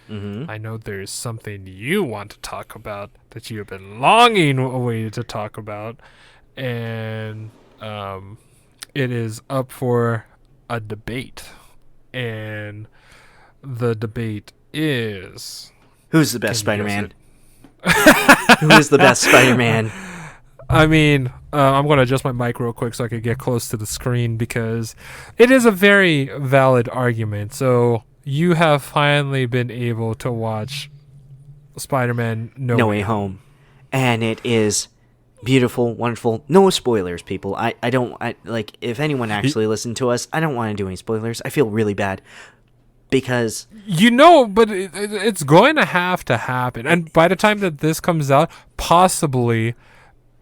I know there's something you want to talk about that you have been longing away to talk about, and it is up for a debate, and the debate is who's the best Spider-Man? Who is the best Spider-Man? I mean, I'm going to adjust my mic real quick so I can get close to the screen because it is a very valid argument. So you have finally been able to watch Spider-Man No Way Home. And it is beautiful, wonderful. No spoilers, people. I don't like if anyone actually listened to us, I don't want to do any spoilers. I feel really bad because but it's going to happen. And by the time that this comes out, possibly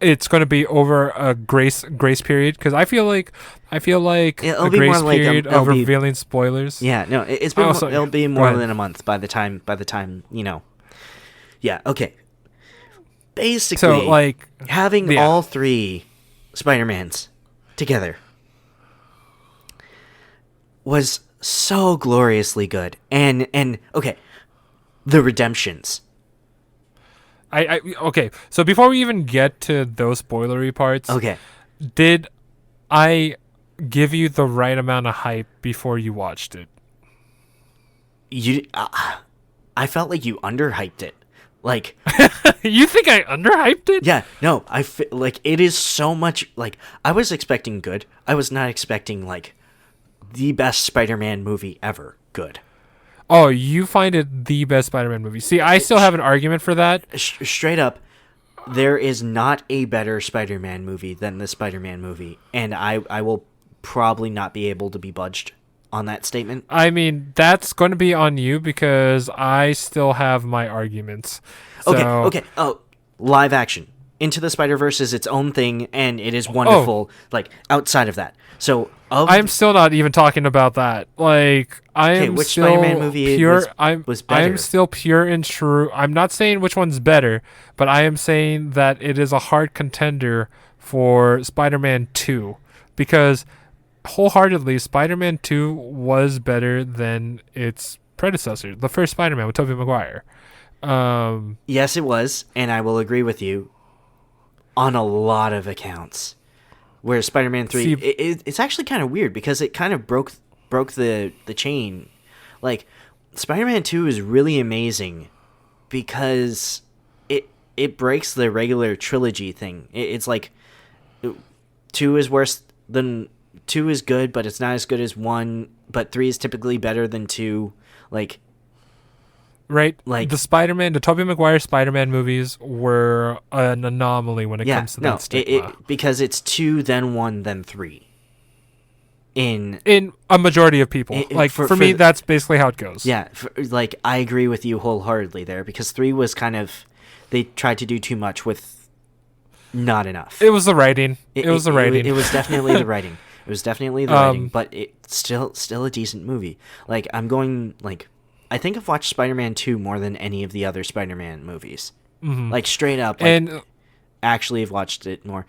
it's going to be over a grace period because I feel like it'll a be grace more like period of revealing spoilers. Yeah, no, it'll be more than a month by the time Yeah, okay. Basically, so having all three Spider-Mans together was so gloriously good. And okay, the redemptions. Okay, so before we even get to those spoilery parts, okay, did I give you the right amount of hype before you watched it? I felt like you underhyped it. Like, you think I underhyped it? Yeah, no, like it is so much. Like, I was expecting good. I was not expecting like the best Spider-Man movie ever good. Oh, you find it the best Spider-Man movie. See, I still have an argument for that. Straight up, there is not a better Spider-Man movie than the Spider-Man movie, and I will probably not be able to be budged on that statement. I mean, that's going to be on you because I still have my arguments. So... Okay. Oh, live action. Into the Spider-Verse is its own thing, and it is wonderful. Like, outside of that. So, I'm still not even talking about that. Like, which Spider-Man movie pure. was better? I'm still pure and true. I'm not saying which one's better, but I am saying that it is a hard contender for Spider-Man 2 because wholeheartedly, Spider-Man 2 was better than its predecessor, the first Spider-Man with Tobey Maguire. Yes, it was, and I will agree with you on a lot of accounts. Where Spider-Man 3, it's actually kind of weird because it kind of broke the chain. Like, Spider-Man 2 is really amazing because it breaks the regular trilogy thing. It's like 2 is worse than 2 is good, but it's not as good as 1. But 3 is typically better than 2. Like, right? Like the Tobey Maguire Spider-Man movies were an anomaly when it comes to that stigma. Because it's 2, then 1, then 3. In a majority of people. For me, that's basically how it goes. Yeah, I agree with you wholeheartedly there because 3 was kind of, they tried to do too much with not enough. It was the writing. It was the writing. It was definitely the writing. It was definitely the writing, but it's still a decent movie. Like, I think I've watched Spider-Man 2 more than any of the other Spider-Man movies. Mm-hmm. Like, straight up. And actually have watched it more.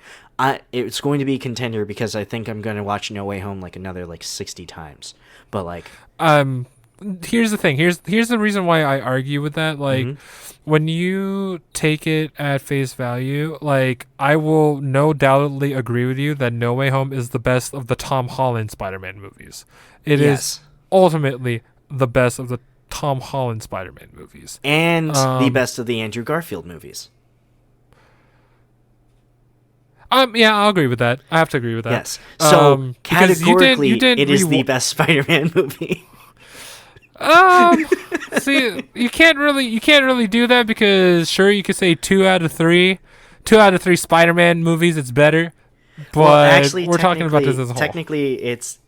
It's going to be a contender because I think I'm going to watch No Way Home another 60 times. But here's the thing. Here's the reason why I argue with that. When you take it at face value, I will no doubtedly agree with you that No Way Home is the best of the Tom Holland Spider-Man movies. It is ultimately the best of the Tom Holland Spider-Man movies. And the best of the Andrew Garfield movies. Yeah, I'll agree with that. I have to agree with that. Yes. So, categorically, it is the best Spider-Man movie. See, you can't really do that because sure you could say 2 out of 3 Spider-Man movies it's better, but actually, we're talking about this as a whole. Technically, it's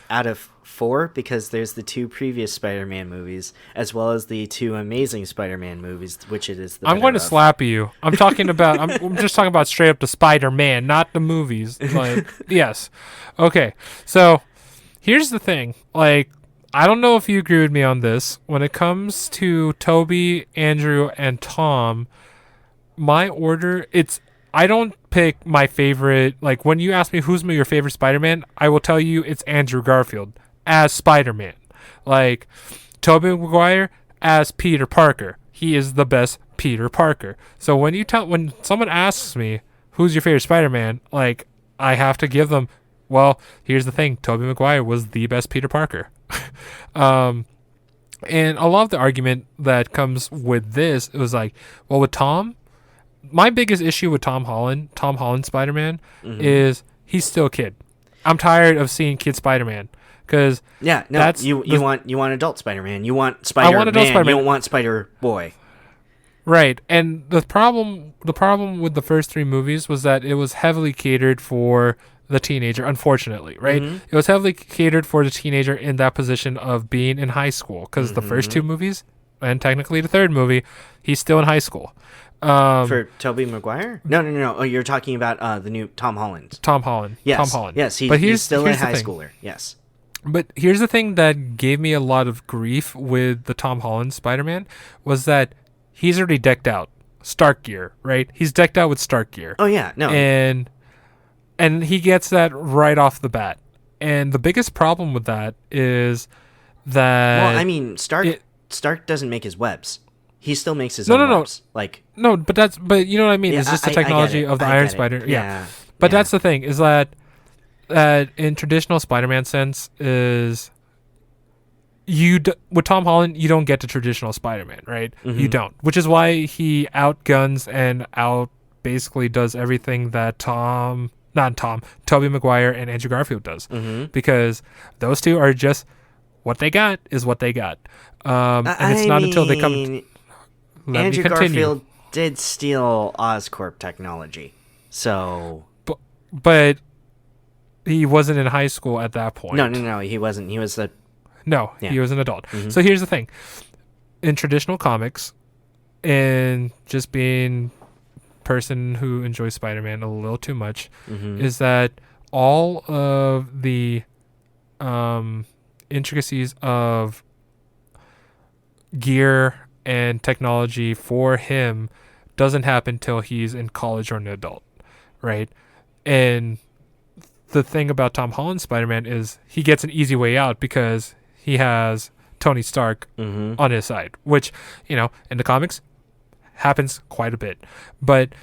out of 4 because there's the 2 previous Spider-Man movies as well as the 2 Amazing Spider-Man movies, which it is. I'm going to slap you. I'm talking about. I'm just talking about straight up the Spider-Man, not the movies. Yes, okay. So here's the thing. I don't know if you agree with me on this. When it comes to Toby, Andrew, and Tom, my order, I don't pick my favorite. When you ask me who's your favorite Spider-Man, I will tell you it's Andrew Garfield as Spider-Man. Tobey Maguire as Peter Parker. He is the best Peter Parker. So when someone asks me who's your favorite Spider-Man, like, I have to give them, well, here's the thing, Tobey Maguire was the best Peter Parker. And a lot of the argument that comes with this, it was like, well, with Tom, my biggest issue with Tom Holland Spider-Man, is he's still a kid. I'm tired of seeing kid Spider-Man. Because you want adult Spider-Man. You want Spider-Man. I want adult Spider-Man. You don't want Spider-Boy. Right. And the problem with the first three movies was that it was heavily catered for the teenager, unfortunately, right? It was heavily catered for the teenager in that position of being in high school, because the first two movies, and technically the third movie, he's still in high school. For Tobey Maguire? No. Oh, you're talking about the new Tom Holland. Tom Holland. Yes. Tom Holland. Yes, he's still a high schooler. Yes. But here's the thing that gave me a lot of grief with the Tom Holland Spider-Man was that he's already decked out. Stark gear, right? He's decked out with Stark gear. Oh, yeah. No. And he gets that right off the bat. And the biggest problem with that is that... Well, I mean, Stark doesn't make his webs. He still makes his own webs. Like, no, but you know what I mean? It's just the technology of the Iron Spider. Yeah. But that's the thing, is that in traditional Spider-Man sense is... with Tom Holland, you don't get the traditional Spider-Man, right? You don't. Which is why he outguns and basically does everything that Tobey Maguire and Andrew Garfield does, because those two are just what they got is what they got, and it's not until they come. Andrew Garfield did steal Oscorp technology, so but he wasn't in high school at that point. No, he wasn't. He was he was an adult. So here's the thing: in traditional comics, and just being person who enjoys Spider-Man a little too much, is that all of the intricacies of gear and technology for him doesn't happen till he's in college or an adult, right? And the thing about Tom Holland's Spider-Man is he gets an easy way out because he has Tony Stark on his side, which, in the comics happens quite a bit, but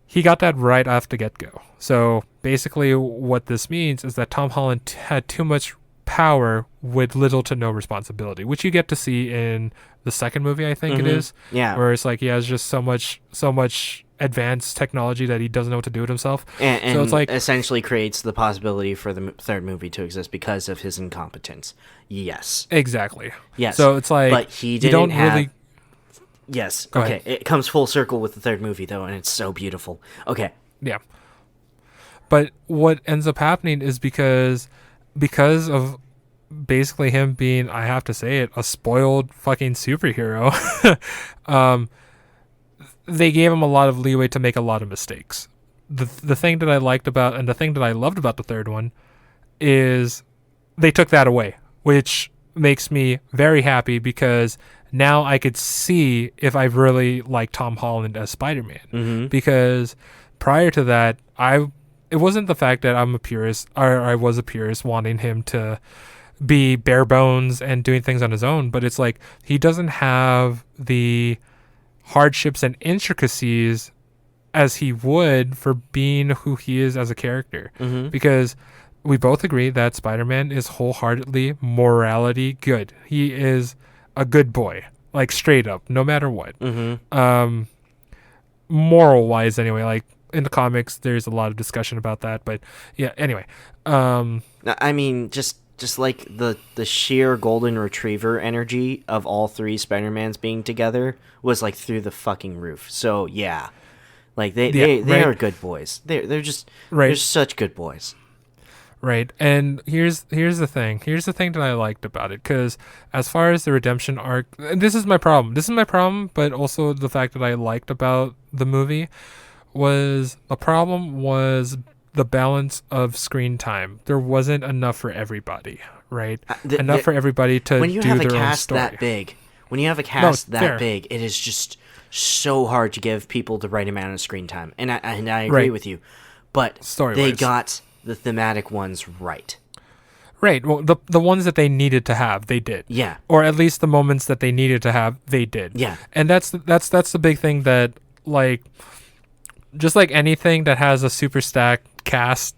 he got that right off the get-go. So basically what this means is that Tom Holland had too much power with little to no responsibility, which you get to see in the second movie, I think it is, where it's like he has just so much advanced technology that he doesn't know what to do with himself, and so it's like essentially creates the possibility for the third movie to exist because of his incompetence. Yes, exactly. Yes, so it's like, but he didn't have. Yes. Go okay. ahead. It comes full circle with the third movie, though, and it's so beautiful. Okay. Yeah. But what ends up happening is because of basically him being, I have to say it, a spoiled fucking superhero, they gave him a lot of leeway to make a lot of mistakes. The thing that I liked about, and the thing that I loved about the third one, is they took that away, which makes me very happy because now I could see if I really like Tom Holland as Spider-Man. Because prior to that, it wasn't the fact that I'm a purist, or I was a purist wanting him to be bare bones and doing things on his own, but it's like he doesn't have the hardships and intricacies as he would for being who he is as a character. Because we both agree that Spider-Man is wholeheartedly morality good. He is a good boy, like straight up, no matter what. Moral wise, anyway. Like in the comics, there's a lot of discussion about that, but yeah. Anyway, I mean, just like the sheer golden retriever energy of all three Spider-Mans being together was like through the fucking roof. So yeah, like they are good boys. They're just they're such good boys. Right, and here's the thing. Here's the thing that I liked about it, because as far as the redemption arc, and this is my problem. This is my problem, but also the fact that I liked about the movie was the balance of screen time. There wasn't enough for everybody, right? Enough for everybody to do their own story. When you have a cast that big, it is just so hard to give people the right amount of screen time. And I agree with you, but they got the thematic ones right. Right. Well, the ones that they needed to have, they did. Yeah. Or at least the moments that they needed to have, they did. Yeah. And that's the big thing that, like, just like anything that has a super stacked cast,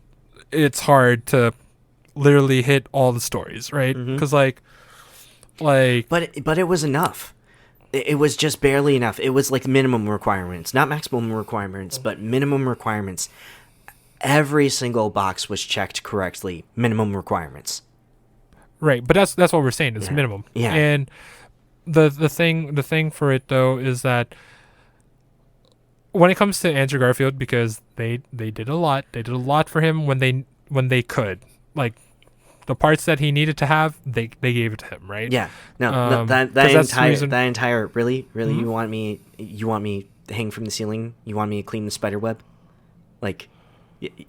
it's hard to literally hit all the stories, right? Because but it was enough. It was just barely enough. It was like minimum requirements, not maximum requirements, but minimum requirements. Every single box was checked correctly. Minimum requirements. Right, but that's what we're saying. It's minimum. Yeah. And the thing for it though is that when it comes to Andrew Garfield, because they did a lot. They did a lot for him when they could. Like, the parts that he needed to have, they gave it to him, right? Yeah. No, that entire really you want me to hang from the ceiling? You want me to clean the spider web? Like,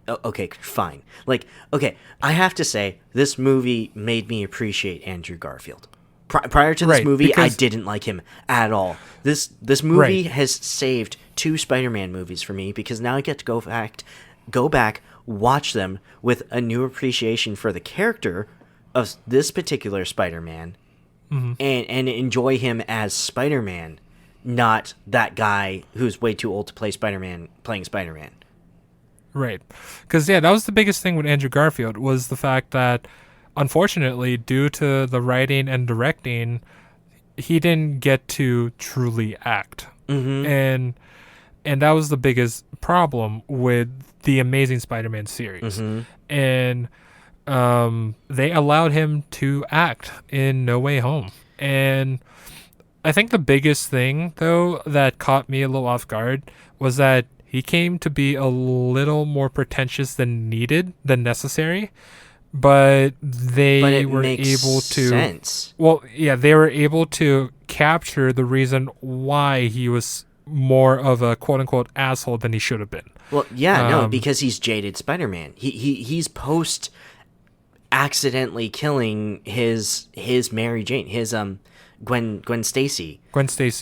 okay, fine. Like, okay, I have to say this movie made me appreciate Andrew Garfield. Prior to this movie, I didn't like him at all. This movie has saved 2 Spider-Man movies for me, because now I get to go back, watch them with a new appreciation for the character of this particular Spider-Man, and enjoy him as Spider-Man, not that guy who's way too old to play Spider-Man playing Spider-Man. Right. Because, that was the biggest thing with Andrew Garfield, was the fact that, unfortunately, due to the writing and directing, he didn't get to truly act. And that was the biggest problem with the Amazing Spider-Man series. And they allowed him to act in No Way Home. And I think the biggest thing, though, that caught me a little off guard was that he came to be a little more pretentious than necessary. But they were able to sense. Well, yeah, they were able to capture the reason why he was more of a quote unquote asshole than he should have been. Well, yeah, because he's jaded Spider-Man. He's post accidentally killing his Mary Jane, his Gwen Stacy.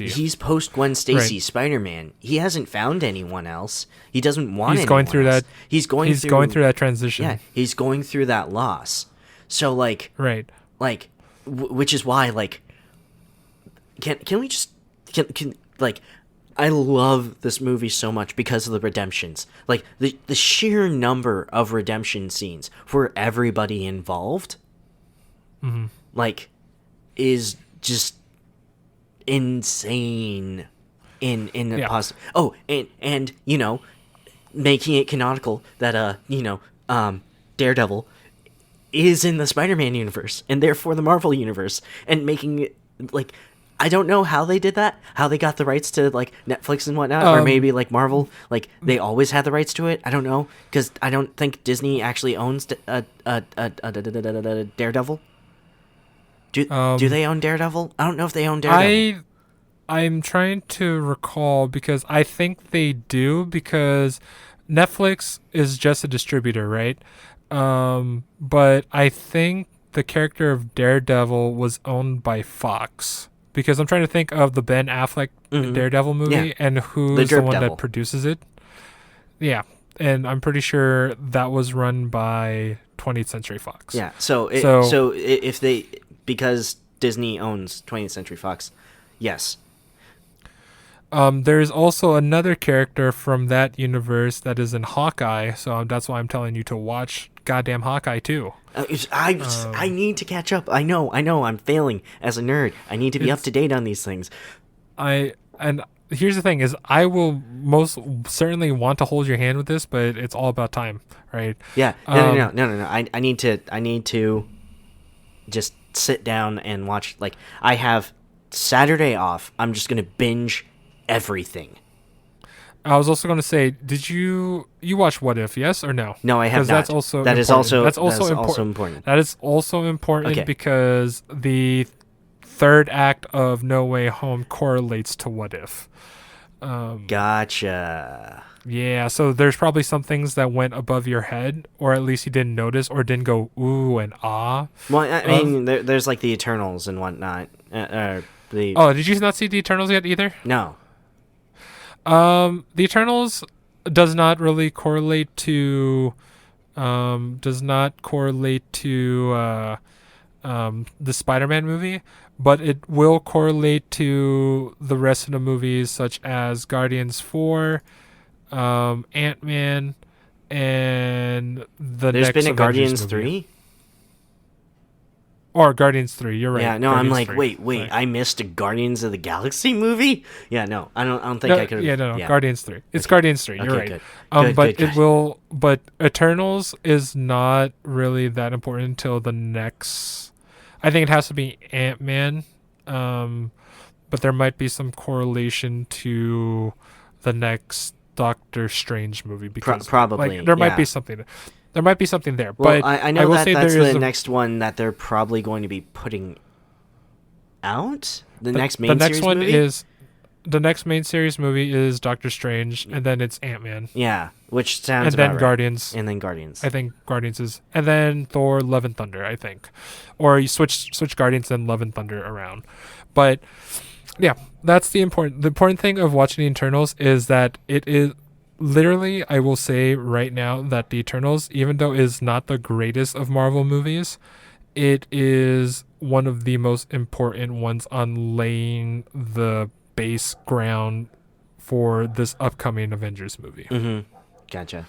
He's post Gwen Stacy Spider-Man. He hasn't found anyone else. He doesn't want. He's going through else. He's going through that transition. Yeah, he's going through that loss. So which is why can we just I love this movie so much because of the redemptions. Like the sheer number of redemption scenes for everybody involved, is just insane in a positive. Oh, and making it canonical that Daredevil is in the Spider-Man universe and therefore the Marvel universe, and making it I don't know how they did that, how they got the rights to Netflix and whatnot, or maybe Marvel, they always had the rights to it. I don't know, because I don't think Disney actually owns Daredevil. Do they own Daredevil? I don't know if they own Daredevil. I'm trying to recall, because I think they do, because Netflix is just a distributor, right? But I think the character of Daredevil was owned by Fox. Because I'm trying to think of the Ben Affleck Daredevil movie and who's the one that produces it. Yeah, and I'm pretty sure that was run by 20th Century Fox. Yeah, so if they, because Disney owns 20th Century Fox, yes. There's also another character from that universe that is in Hawkeye, so that's why I'm telling you to watch goddamn Hawkeye too. I need to catch up. I know. I'm failing as a nerd. I need to be up to date on these things. And here's the thing: is I will most certainly want to hold your hand with this, but it's all about time, right? Yeah. No. I need to just sit down and watch. I have Saturday off. I'm just gonna binge everything. I was also going to say, did you watch What If? Yes or no? No, I have not. That's also important. That is also important because the third act of No Way Home correlates to What If. Gotcha. Yeah, so there's probably some things that went above your head, or at least you didn't notice, or didn't go ooh and ah. Well, I mean, there's the Eternals and whatnot. Did you not see the Eternals yet either? No. The Eternals does not really correlate to does not correlate to the Spider-Man movie, but it will correlate to the rest of the movies, such as Guardians 4, Ant-Man, and the There's next been a Avengers Guardians movie. 3? Or Guardians 3, you're right. Yeah, no, Guardians I'm like, 3. wait, Sorry. I missed a Guardians of the Galaxy movie? Yeah, no, I don't think I could. Yeah, no, Guardians 3. It's Guardians 3. You're right. Good. But Good. it will. But Eternals is not really that important until the next. I think it has to be Ant-Man. But there might be some correlation to the next Doctor Strange movie because probably there might be something. There might be something there. Well, but I know will that say that's there is the next one that they're probably going to be putting out. The next main the next series one movie? is the next main series movie is Doctor Strange, and then it's Ant-Man. Yeah, which sounds And about then right. Guardians. And then Guardians. I think Guardians is, and then Thor: Love and Thunder. I think, or you switch Guardians and Love and Thunder around. But yeah, that's the important thing of watching the Eternals is that it is literally. I will say right now that the Eternals, even though is not the greatest of Marvel movies, it is one of the most important ones on laying the base ground for this upcoming Avengers movie. Mm-hmm. Gotcha.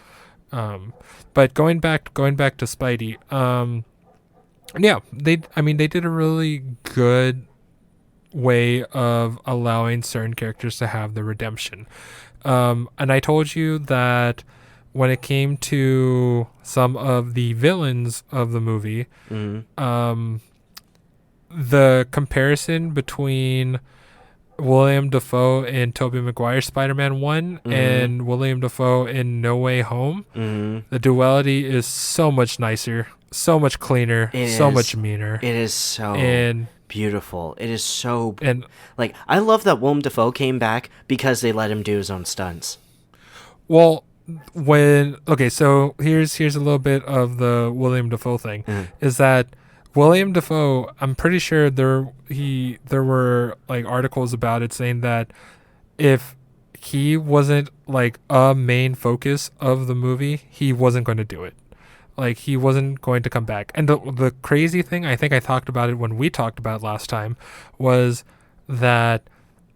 But going back to Spidey, yeah, they did a really good way of allowing certain characters to have the redemption. And I told you that when it came to some of the villains of the movie, the comparison between William Dafoe in Tobey Maguire's Spider-Man 1 and William Dafoe in No Way Home, the duality is so much nicer, so much cleaner, much meaner. It is so beautiful. It is so... And like, I love that Willem Dafoe came back because they let him do his own stunts. Well, so here's a little bit of the William Dafoe thing, is that William Dafoe, I'm pretty sure there were like articles about it saying that if he wasn't like a main focus of the movie, he wasn't going to do it. Like he wasn't going to come back. And the crazy thing, I think I talked about it when we talked about it last time, was that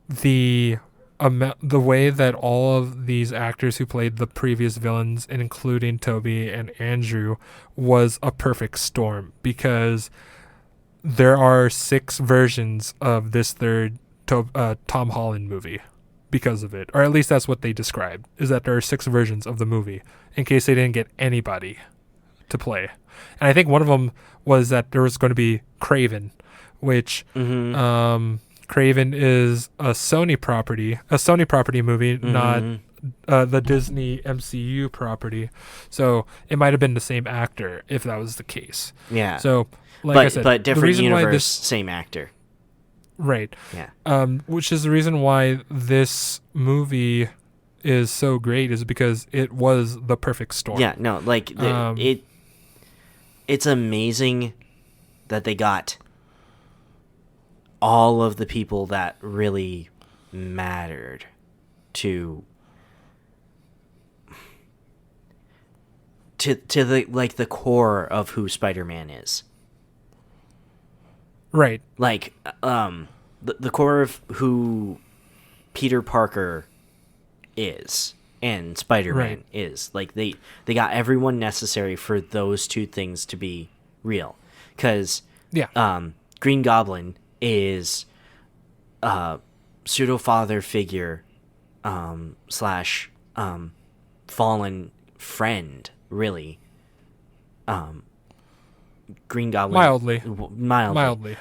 the way that all of these actors who played the previous villains, including Toby and Andrew, was a perfect storm, because there are 6 versions of this third Tom Holland movie because of it. Or at least that's what they described, is that there are 6 versions of the movie in case they didn't get anybody to play. And I think one of them was that there was going to be Kraven, which Kraven is a Sony property movie, not the Disney MCU property. So it might have been the same actor if that was the case. Yeah. So, I said, but different the reason universe, same actor. Right. Yeah. Which is the reason why this movie is so great, is because it was the perfect storm. Yeah. No, like it's amazing that they got all of the people that really mattered to the like the core of who Spider-Man is. Right. Like the core of who Peter Parker is and Spider-Man is. Like they got everyone necessary for those two things to be real. 'Cause Green Goblin is pseudo father figure slash fallen friend, really. Green Goblin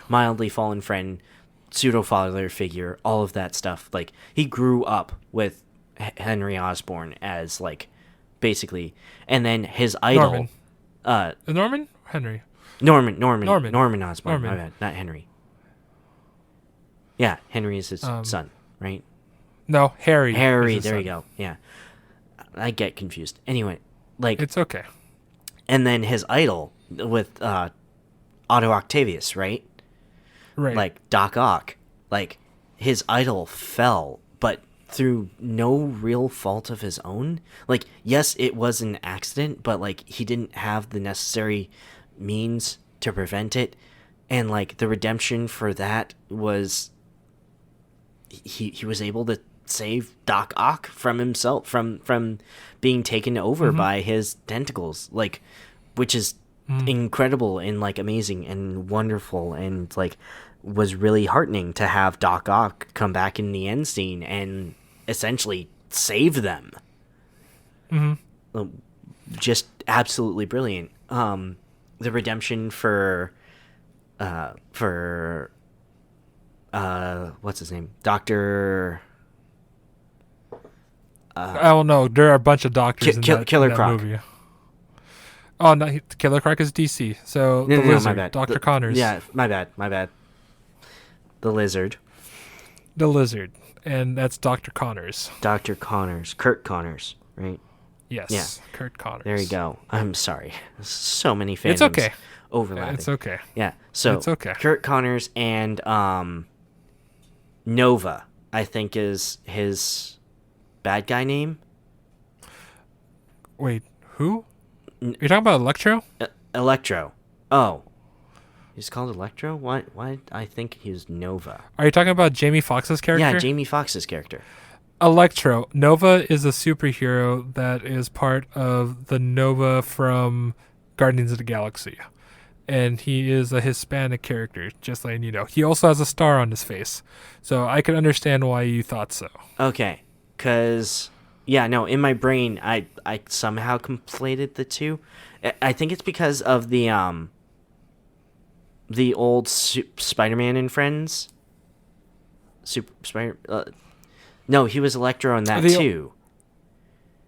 mildly fallen friend, pseudo father figure, all of that stuff. Like he grew up with Henry Osborn as like basically, and then his idol Norman Osborn. My bad, not Henry. Yeah, Henry is his son, right? No, Harry. There you go. Yeah, I get confused. Anyway, like it's okay. And then his idol with Otto Octavius, right? Right. Like Doc Ock, like his idol fell, but through no real fault of his own. Like, yes, it was an accident, but like he didn't have the necessary means to prevent it, and like the redemption for that was he was able to save Doc Ock from himself, from being taken over by his tentacles, like, which is incredible and like amazing and wonderful, and like was really heartening to have Doc Ock come back in the end scene and essentially save them. Just absolutely brilliant. The redemption for what's his name? Dr. I don't know. There are a bunch of doctors in Killer that Croc. movie. Oh, no, Killer Croc is DC. So the Lizard, my bad. Dr. Connors. Yeah, my bad. The Lizard. The Lizard. And that's Dr. Connors. Dr. Connors. Kurt Connors, right? Yes. Yeah. Kurt Connors. There you go. I'm sorry. So many fandoms. It's okay. Overlapping. It's okay. Yeah. So it's okay. Kurt Connors and Nova, I think, is his bad guy name. Wait, who? You're talking about Electro? Electro. Oh. He's called Electro? Why I think he's Nova. Are you talking about Jamie Foxx's character? Yeah, Jamie Foxx's character. Electro. Nova is a superhero that is part of the Nova from Guardians of the Galaxy. And he is a Hispanic character, just letting you know. He also has a star on his face. So I can understand why you thought so. Okay. Because, yeah, no, in my brain, I somehow conflated the two. I think it's because of the old Spider-Man and Friends. No, he was Electro on that too.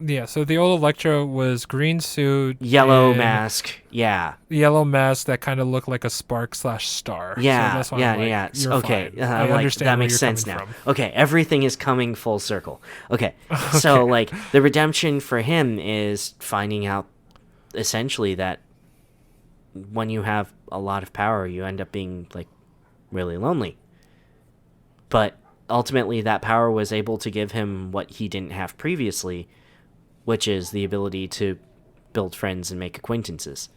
Yeah, so the old Electro was green suit, yellow mask. Yeah, yellow mask that kind of looked like a spark/star. Yeah, so that's why yeah. Okay, I understand. That makes sense now. From. Okay, everything is coming full circle. Okay, so like the redemption for him is finding out essentially that when you have a lot of power, you end up being like really lonely. But ultimately, that power was able to give him what he didn't have previously, which is the ability to build friends and make acquaintances.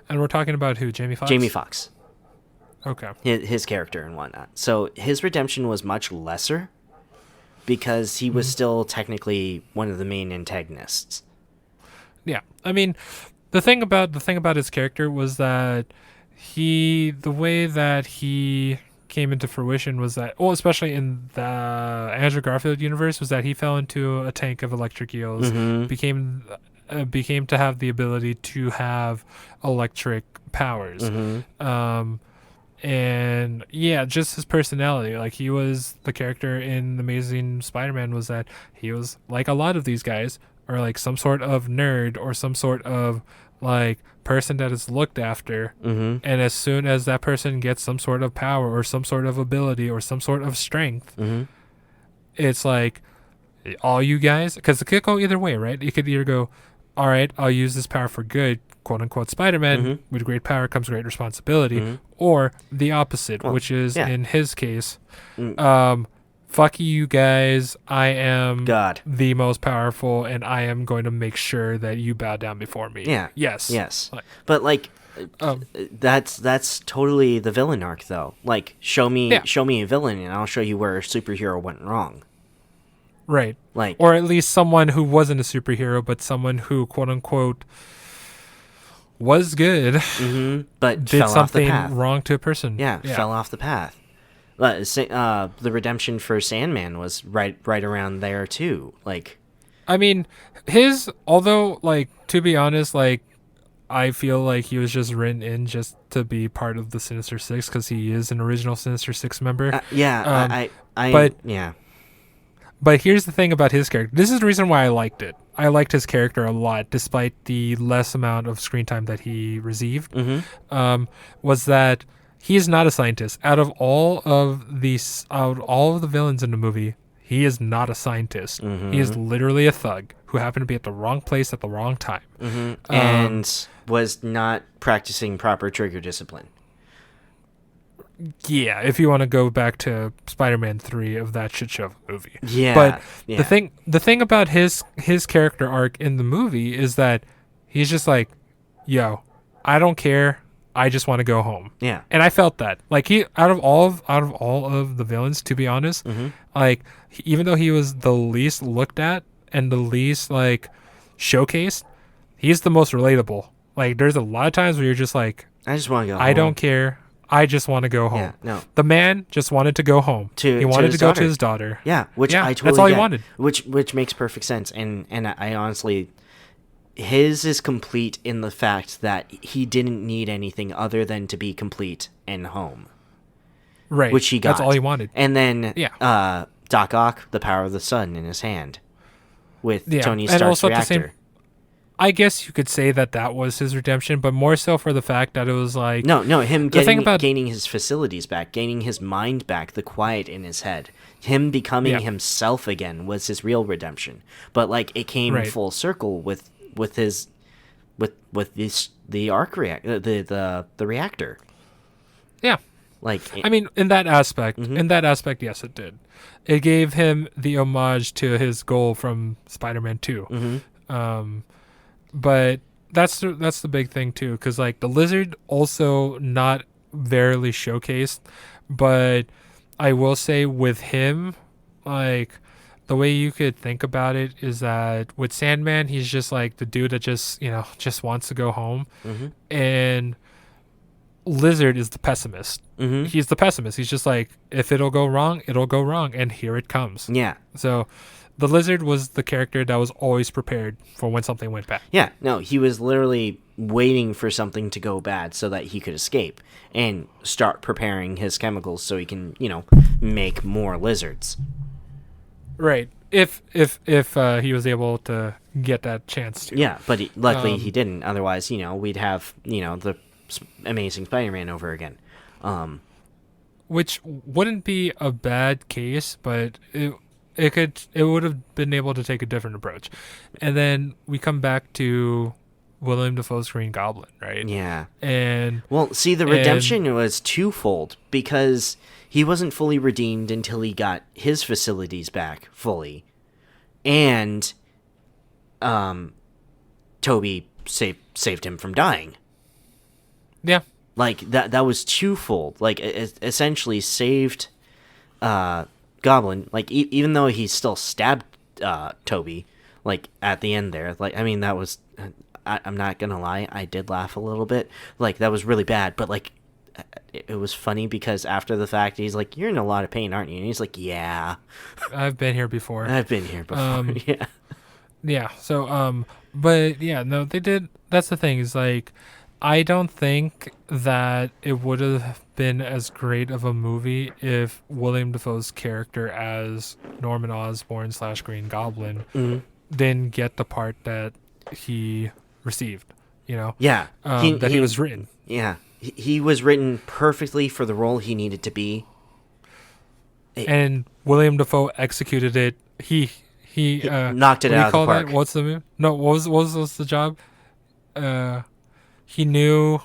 And we're talking about who? Jamie Foxx? Jamie Foxx. Okay. His character and whatnot. So his redemption was much lesser because he was still technically one of the main antagonists. Yeah. I mean, the thing about his character was that the way that he came into fruition was that, well, especially in the Andrew Garfield universe, was that he fell into a tank of electric eels, became to have the ability to have electric powers, and yeah, just his personality. Like, he was the character in The Amazing Spider-Man was that he was like a lot of these guys, or like some sort of nerd or some sort of like person that is looked after, and as soon as that person gets some sort of power or some sort of ability or some sort of strength, it's like, all you guys, because it could go either way, right? You could either go, all right, I'll use this power for good, quote unquote Spider-Man, with great power comes great responsibility, or the opposite, which is in his case, fuck you guys, I am God, the most powerful, and I am going to make sure that you bow down before me. Yeah. Yes. But like, that's totally the villain arc, though. Like, show me a villain, and I'll show you where a superhero went wrong. Right. Like, or at least someone who wasn't a superhero, but someone who, quote unquote, was good, but did fell off the something path. wrong to a person. Yeah, fell off the path. The redemption for Sandman was right around there too. Like, I mean, although, like, to be honest, like, I feel like he was just written in just to be part of the Sinister Six because he is an original Sinister Six member. But here's the thing about his character. This is the reason why I liked it. I liked his character a lot, despite the less amount of screen time that he received. Was that he is not a scientist. Out of all of the villains in the movie, he is not a scientist. He is literally a thug who happened to be at the wrong place at the wrong time, and was not practicing proper trigger discipline. Yeah, if you want to go back to Spider-Man 3 of that shit show movie. Yeah. But yeah. the thing about his character arc in the movie is that he's just like, yo, I don't care. I just want to go home. Yeah. And I felt that. Like he out of all of the villains, to be honest, like even though he was the least looked at and the least like showcased, he's the most relatable. Like there's a lot of times where you're just like, I just want to go home. I don't care. I just want to go home. Yeah, no. The man just wanted to go home. He wanted to go to his daughter. Yeah, which I totally that's all get, he wanted. Which makes perfect sense. And I honestly, his is complete in the fact that he didn't need anything other than to be complete and home. Right. Which he got. That's all he wanted. And then Doc Ock, the power of the sun in his hand with Tony Stark's reactor. I guess you could say that was his redemption, but more so for the fact that it was like... No, him gaining his facilities back, gaining his mind back, the quiet in his head. Him becoming himself again was his real redemption. But like it came full circle with the arc reactor, the reactor. Yeah. Like I mean, in that aspect, yes, it did. It gave him the homage to his goal from Spider-Man 2. But that's the big thing too, because like the Lizard also not very showcased, but I will say with him, like the way you could think about it is that with Sandman, he's just like the dude that just wants to go home, and Lizard is the pessimist. He's the pessimist. He's just like, if it'll go wrong, it'll go wrong, and here it comes. Yeah. So the Lizard was the character that was always prepared for when something went bad. Yeah, no, he was literally waiting for something to go bad so that he could escape and start preparing his chemicals so he can, make more lizards. Right. If he was able to get that chance to. Yeah, but luckily he didn't. Otherwise, we'd have, the Amazing Spider-Man over again. Which wouldn't be a bad case, but it would have been able to take a different approach. And then we come back to Willem Dafoe's Green Goblin, right? Yeah. And well, see, the redemption was twofold because he wasn't fully redeemed until he got his facilities back fully. And Toby saved him from dying. Yeah. Like that was twofold. Like essentially saved Goblin, like even though he still stabbed Toby, like at the end there, like I mean that was, I'm not gonna lie, I did laugh a little bit, like that was really bad, but like it was funny because after the fact he's like, you're in a lot of pain, aren't you? And he's like, yeah, I've been here before. Yeah. So but yeah, no, they did. That's the thing is like, I don't think that it would have been as great of a movie if William Dafoe's character as Norman Osborn / Green Goblin didn't get the part that he received, Yeah. He was written. Yeah. He was written perfectly for the role he needed to be. And William Dafoe executed it. He knocked it out of the park. That? What's the move? No, what was the job? He knew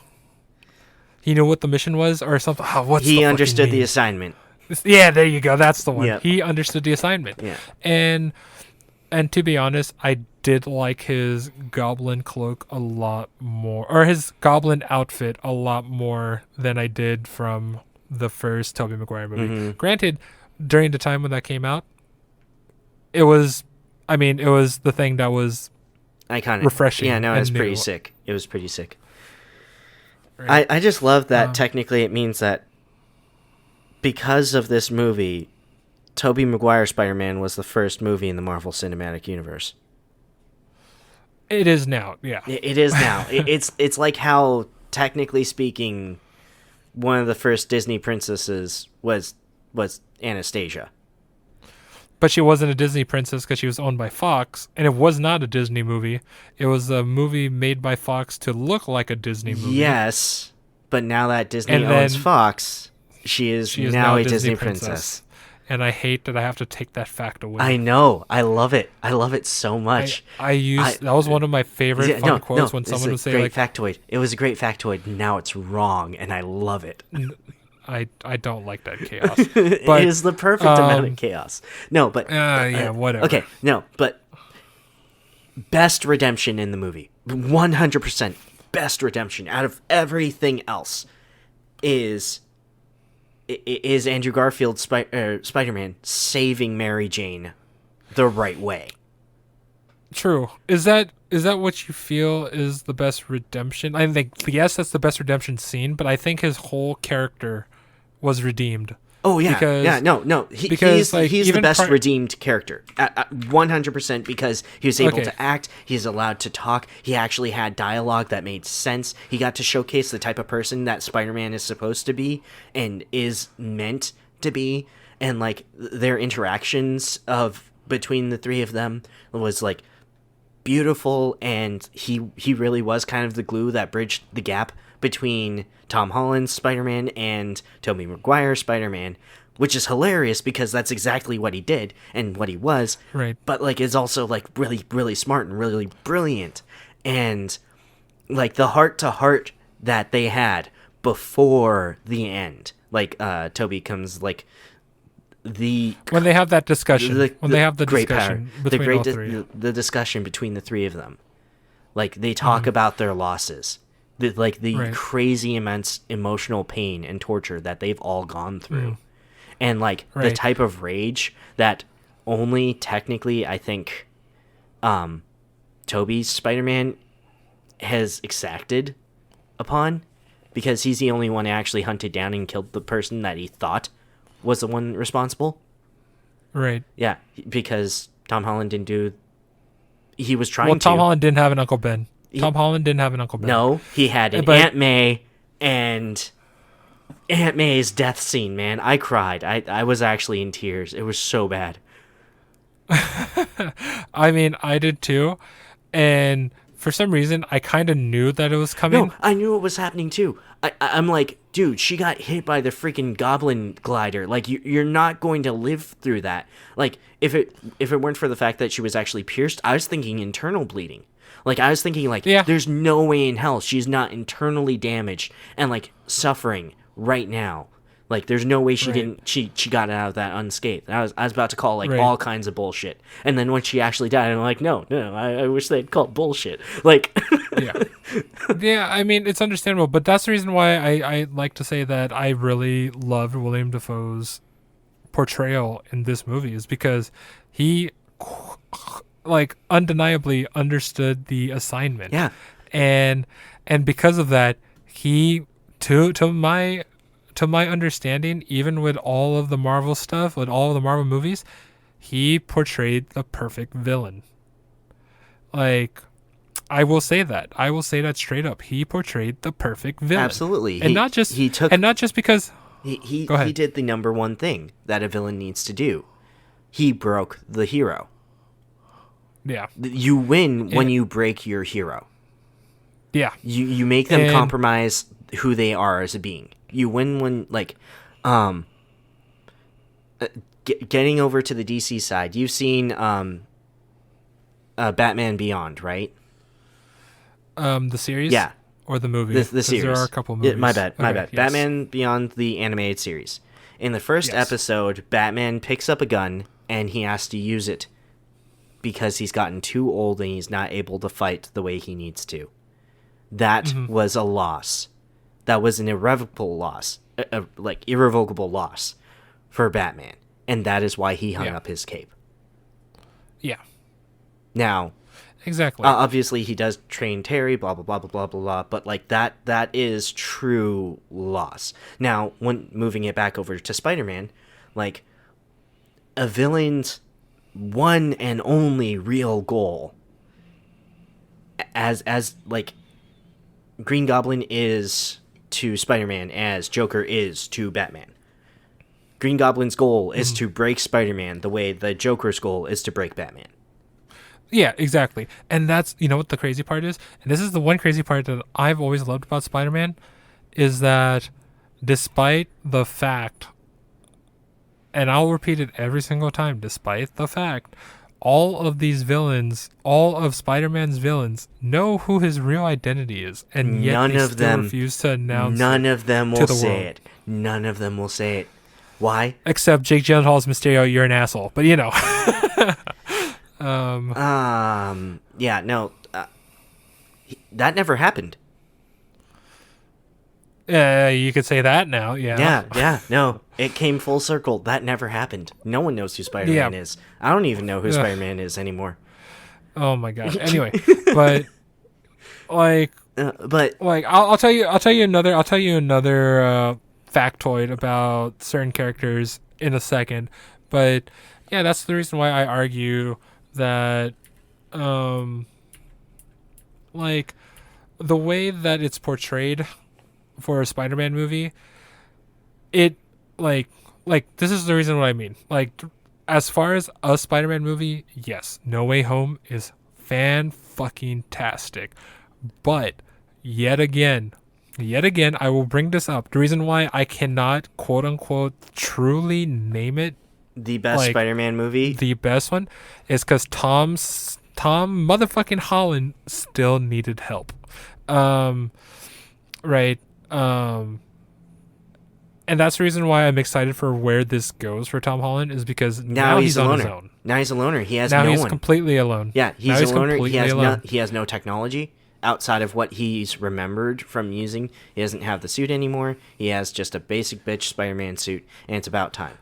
what the mission was or something. He understood the assignment. Yeah, there you go. That's the one. Yep. He understood the assignment. Yeah. And to be honest, I did like his goblin cloak a lot more, or his goblin outfit a lot more than I did from the first Tobey Maguire movie. Granted, during the time when that came out, it was the thing that was iconic, refreshing. Yeah, no, it was pretty sick. It was pretty sick. Right. I just love that technically it means that because of this movie, Tobey Maguire Spider-Man was the first movie in the Marvel Cinematic Universe. It is now, yeah. It is now. It's like how, technically speaking, one of the first Disney princesses was Anastasia. But she wasn't a Disney princess because she was owned by Fox, and it was not a Disney movie. It was a movie made by Fox to look like a Disney movie. Yes, but now that Disney owns Fox, she is now a Disney princess. And I hate that I have to take that fact away. I know. I love it. I love it so much. That was one of my favorite quotes when someone would say, great factoid. It was a great factoid. Now it's wrong, and I love it. I don't like that chaos. It But is the perfect amount of chaos. No, but yeah, whatever. Okay, no, but best redemption in the movie, 100% best redemption out of everything else is Andrew Garfield's Spider-Man saving Mary Jane the right way. True. Is that what you feel is the best redemption? I think yes, that's the best redemption scene, but I think his whole character was redeemed. Oh yeah, he's the best redeemed character, 100%, because he was able to act. He's allowed to talk. He actually had dialogue that made sense. He got to showcase the type of person that Spider-Man is supposed to be and is meant to be, and like their interactions between the three of them was like beautiful, and he really was kind of the glue that bridged the gap between Tom Holland's Spider-Man and Tobey Maguire's Spider-Man, which is hilarious because that's exactly what he did and what he was. Right. But like is also like really, really smart and really brilliant. And like the heart-to-heart that they had before the end. Like Tobey comes like when they have that discussion. The discussion between the three of them. Like they talk about their losses. The crazy immense emotional pain and torture that they've all gone through. And like the type of rage that only technically I think Tobey's Spider-Man has exacted upon, because he's the only one who actually hunted down and killed the person that he thought was the one responsible. Right. Yeah, because Tom Holland didn't do... He was trying to... Tom Holland didn't have an Uncle Ben. Tom Holland didn't have an Uncle Ben. No, he had an Aunt May, and Aunt May's death scene, man. I cried. I was actually in tears. It was so bad. I mean, I did too. And for some reason, I kind of knew that it was coming. No, I knew it was happening too. I'm like, dude, she got hit by the freaking goblin glider. Like, you're not going to live through that. Like, if it weren't for the fact that she was actually pierced, I was thinking internal bleeding. Like, I was thinking, like, there's no way in hell she's not internally damaged and, like, suffering right now. Like, there's no way she got out of that unscathed. I was about to call, like, all kinds of bullshit. And then when she actually died, I'm like, no, I wish they'd call bullshit. Like... Yeah, I mean, it's understandable. But that's the reason why I like to say that I really loved William Dafoe's portrayal in this movie, is because he... like undeniably understood the assignment. Yeah. And because of that, he to my understanding, even with all of the Marvel stuff, with all of the Marvel movies, he portrayed the perfect villain. Like, I will say that straight up. He portrayed the perfect villain. Absolutely. And not just because he did the number one thing that a villain needs to do. He broke the hero. Yeah. You win when you break your hero. Yeah. You make them compromise who they are as a being. You win when, like, getting over to the DC side, you've seen Batman Beyond, right? The series? Yeah. Or the movie? The series. There are a couple movies. My bad. Yes. Batman Beyond, the animated series. In the first episode, Batman picks up a gun and he has to use it because he's gotten too old and he's not able to fight the way he needs to. That was a loss. That was an irrevocable loss. Irrevocable loss for Batman. And that is why he hung up his cape. Yeah. Now... Exactly. Obviously, he does train Terry, blah, blah, blah, blah, blah, blah, blah. But, like, that is true loss. Now, when moving it back over to Spider-Man, like, a villain's one and only real goal, as like, Green Goblin is to Spider-Man as Joker is to Batman. Green Goblin's goal is to break Spider-Man the way the Joker's goal is to break Batman. Yeah, exactly. And that's, you know what the crazy part is? And this is the one crazy part that I've always loved about Spider-Man, is that despite the fact, and I'll repeat it every single time, despite the fact, all of these villains, all of Spider-Man's villains, know who his real identity is, and yet they still refuse to announce it. None of them will say it. None of them will say it. Why? Except Jake Gyllenhaal's Mysterio, you're an asshole. But you know. Yeah, no. That never happened. You could say that now, yeah. Yeah, no. It came full circle. That never happened. No one knows who Spider-Man is. I don't even know who Spider-Man is anymore. Oh my god. Anyway, but I'll tell you another factoid about certain characters in a second. But yeah, that's the reason why I argue that the way that it's portrayed for a Spider-Man movie, it this is the reason what I mean. As far as a Spider-Man movie, yes, No Way Home is fan-fucking-tastic. But yet again, I will bring this up. The reason why I cannot quote-unquote truly name it the best Spider-Man movie, the best one, is because Tom motherfucking Holland still needed help. Right. And that's the reason why I'm excited for where this goes for Tom Holland, is because now he's on his own. Now he's a loner. He has no one. Now he's completely alone. Yeah, he's a loner. He has no technology outside of what he's remembered from using. He doesn't have the suit anymore. He has just a basic bitch Spider-Man suit, and it's about time.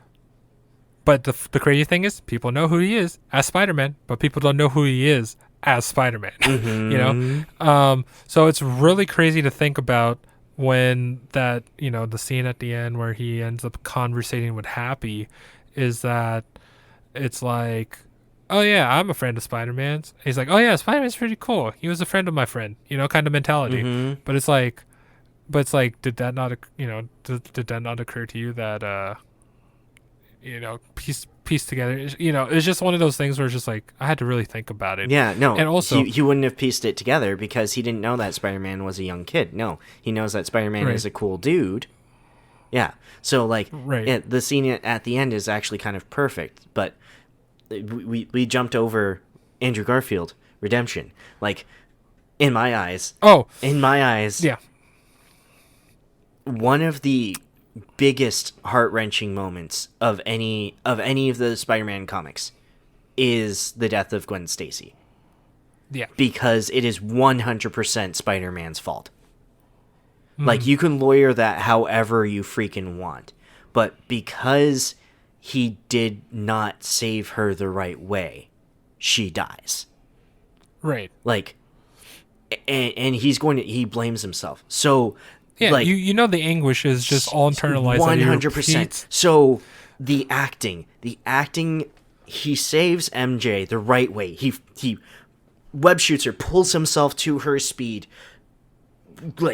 But the crazy thing is, people know who he is as Spider-Man, but people don't know who he is as Spider-Man. Mm-hmm. You know? So it's really crazy to think about when that, the scene at the end where he ends up conversating with Happy, is that it's like, oh yeah, I'm a friend of Spider-Man's. He's like, oh yeah, Spider-Man's pretty cool. He was a friend of my friend, kind of mentality. Mm-hmm. But it's like, did that not occur to you that, piece together, it's just one of those things where it's just like, I had to really think about it. Yeah, no. And also, he wouldn't have pieced it together because he didn't know that Spider-Man was a young kid. No, he knows that Spider-Man is a cool dude. Yeah. So the scene at the end is actually kind of perfect, but we jumped over Andrew Garfield redemption. In my eyes. Yeah. One of the biggest heart-wrenching moments of any of the Spider-Man comics is the death of Gwen Stacy. Yeah. Because it is 100% Spider-Man's fault. You can lawyer that however you freaking want, but because he did not save her the right way, she dies. Right. And he blames himself. So yeah, the anguish is just all internalized. 100%. So the acting, he saves MJ the right way. He web shoots her, pulls himself to her speed,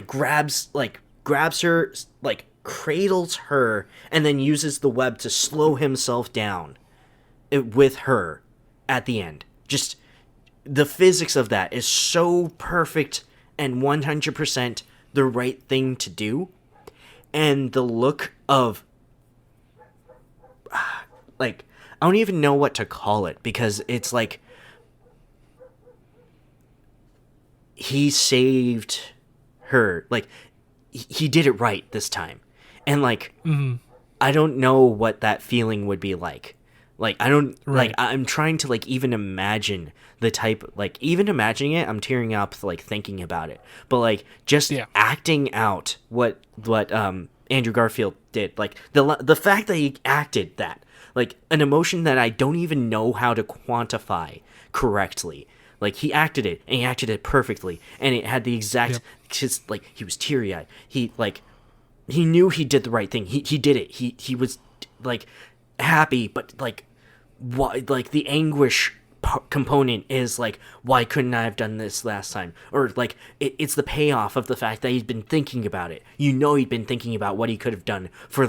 grabs her, cradles her, and then uses the web to slow himself down with her at the end. Just the physics of that is so perfect and 100% the right thing to do. And the look of I don't even know what to call it, because it's like he saved her. He did it right this time. And I don't know what that feeling would be like. I don't I'm trying to even imagine the type, even imagining it, I'm tearing up thinking about it. But acting out what Andrew Garfield did, the fact that he acted that, an emotion that I don't even know how to quantify correctly. He acted it, and he acted it perfectly, and it had the exact he was teary-eyed. He knew he did the right thing. He did it. He was happy, but why, the anguish component is why couldn't I have done this last time? Or it's the payoff of the fact that he's been thinking about it. He'd been thinking about what he could have done for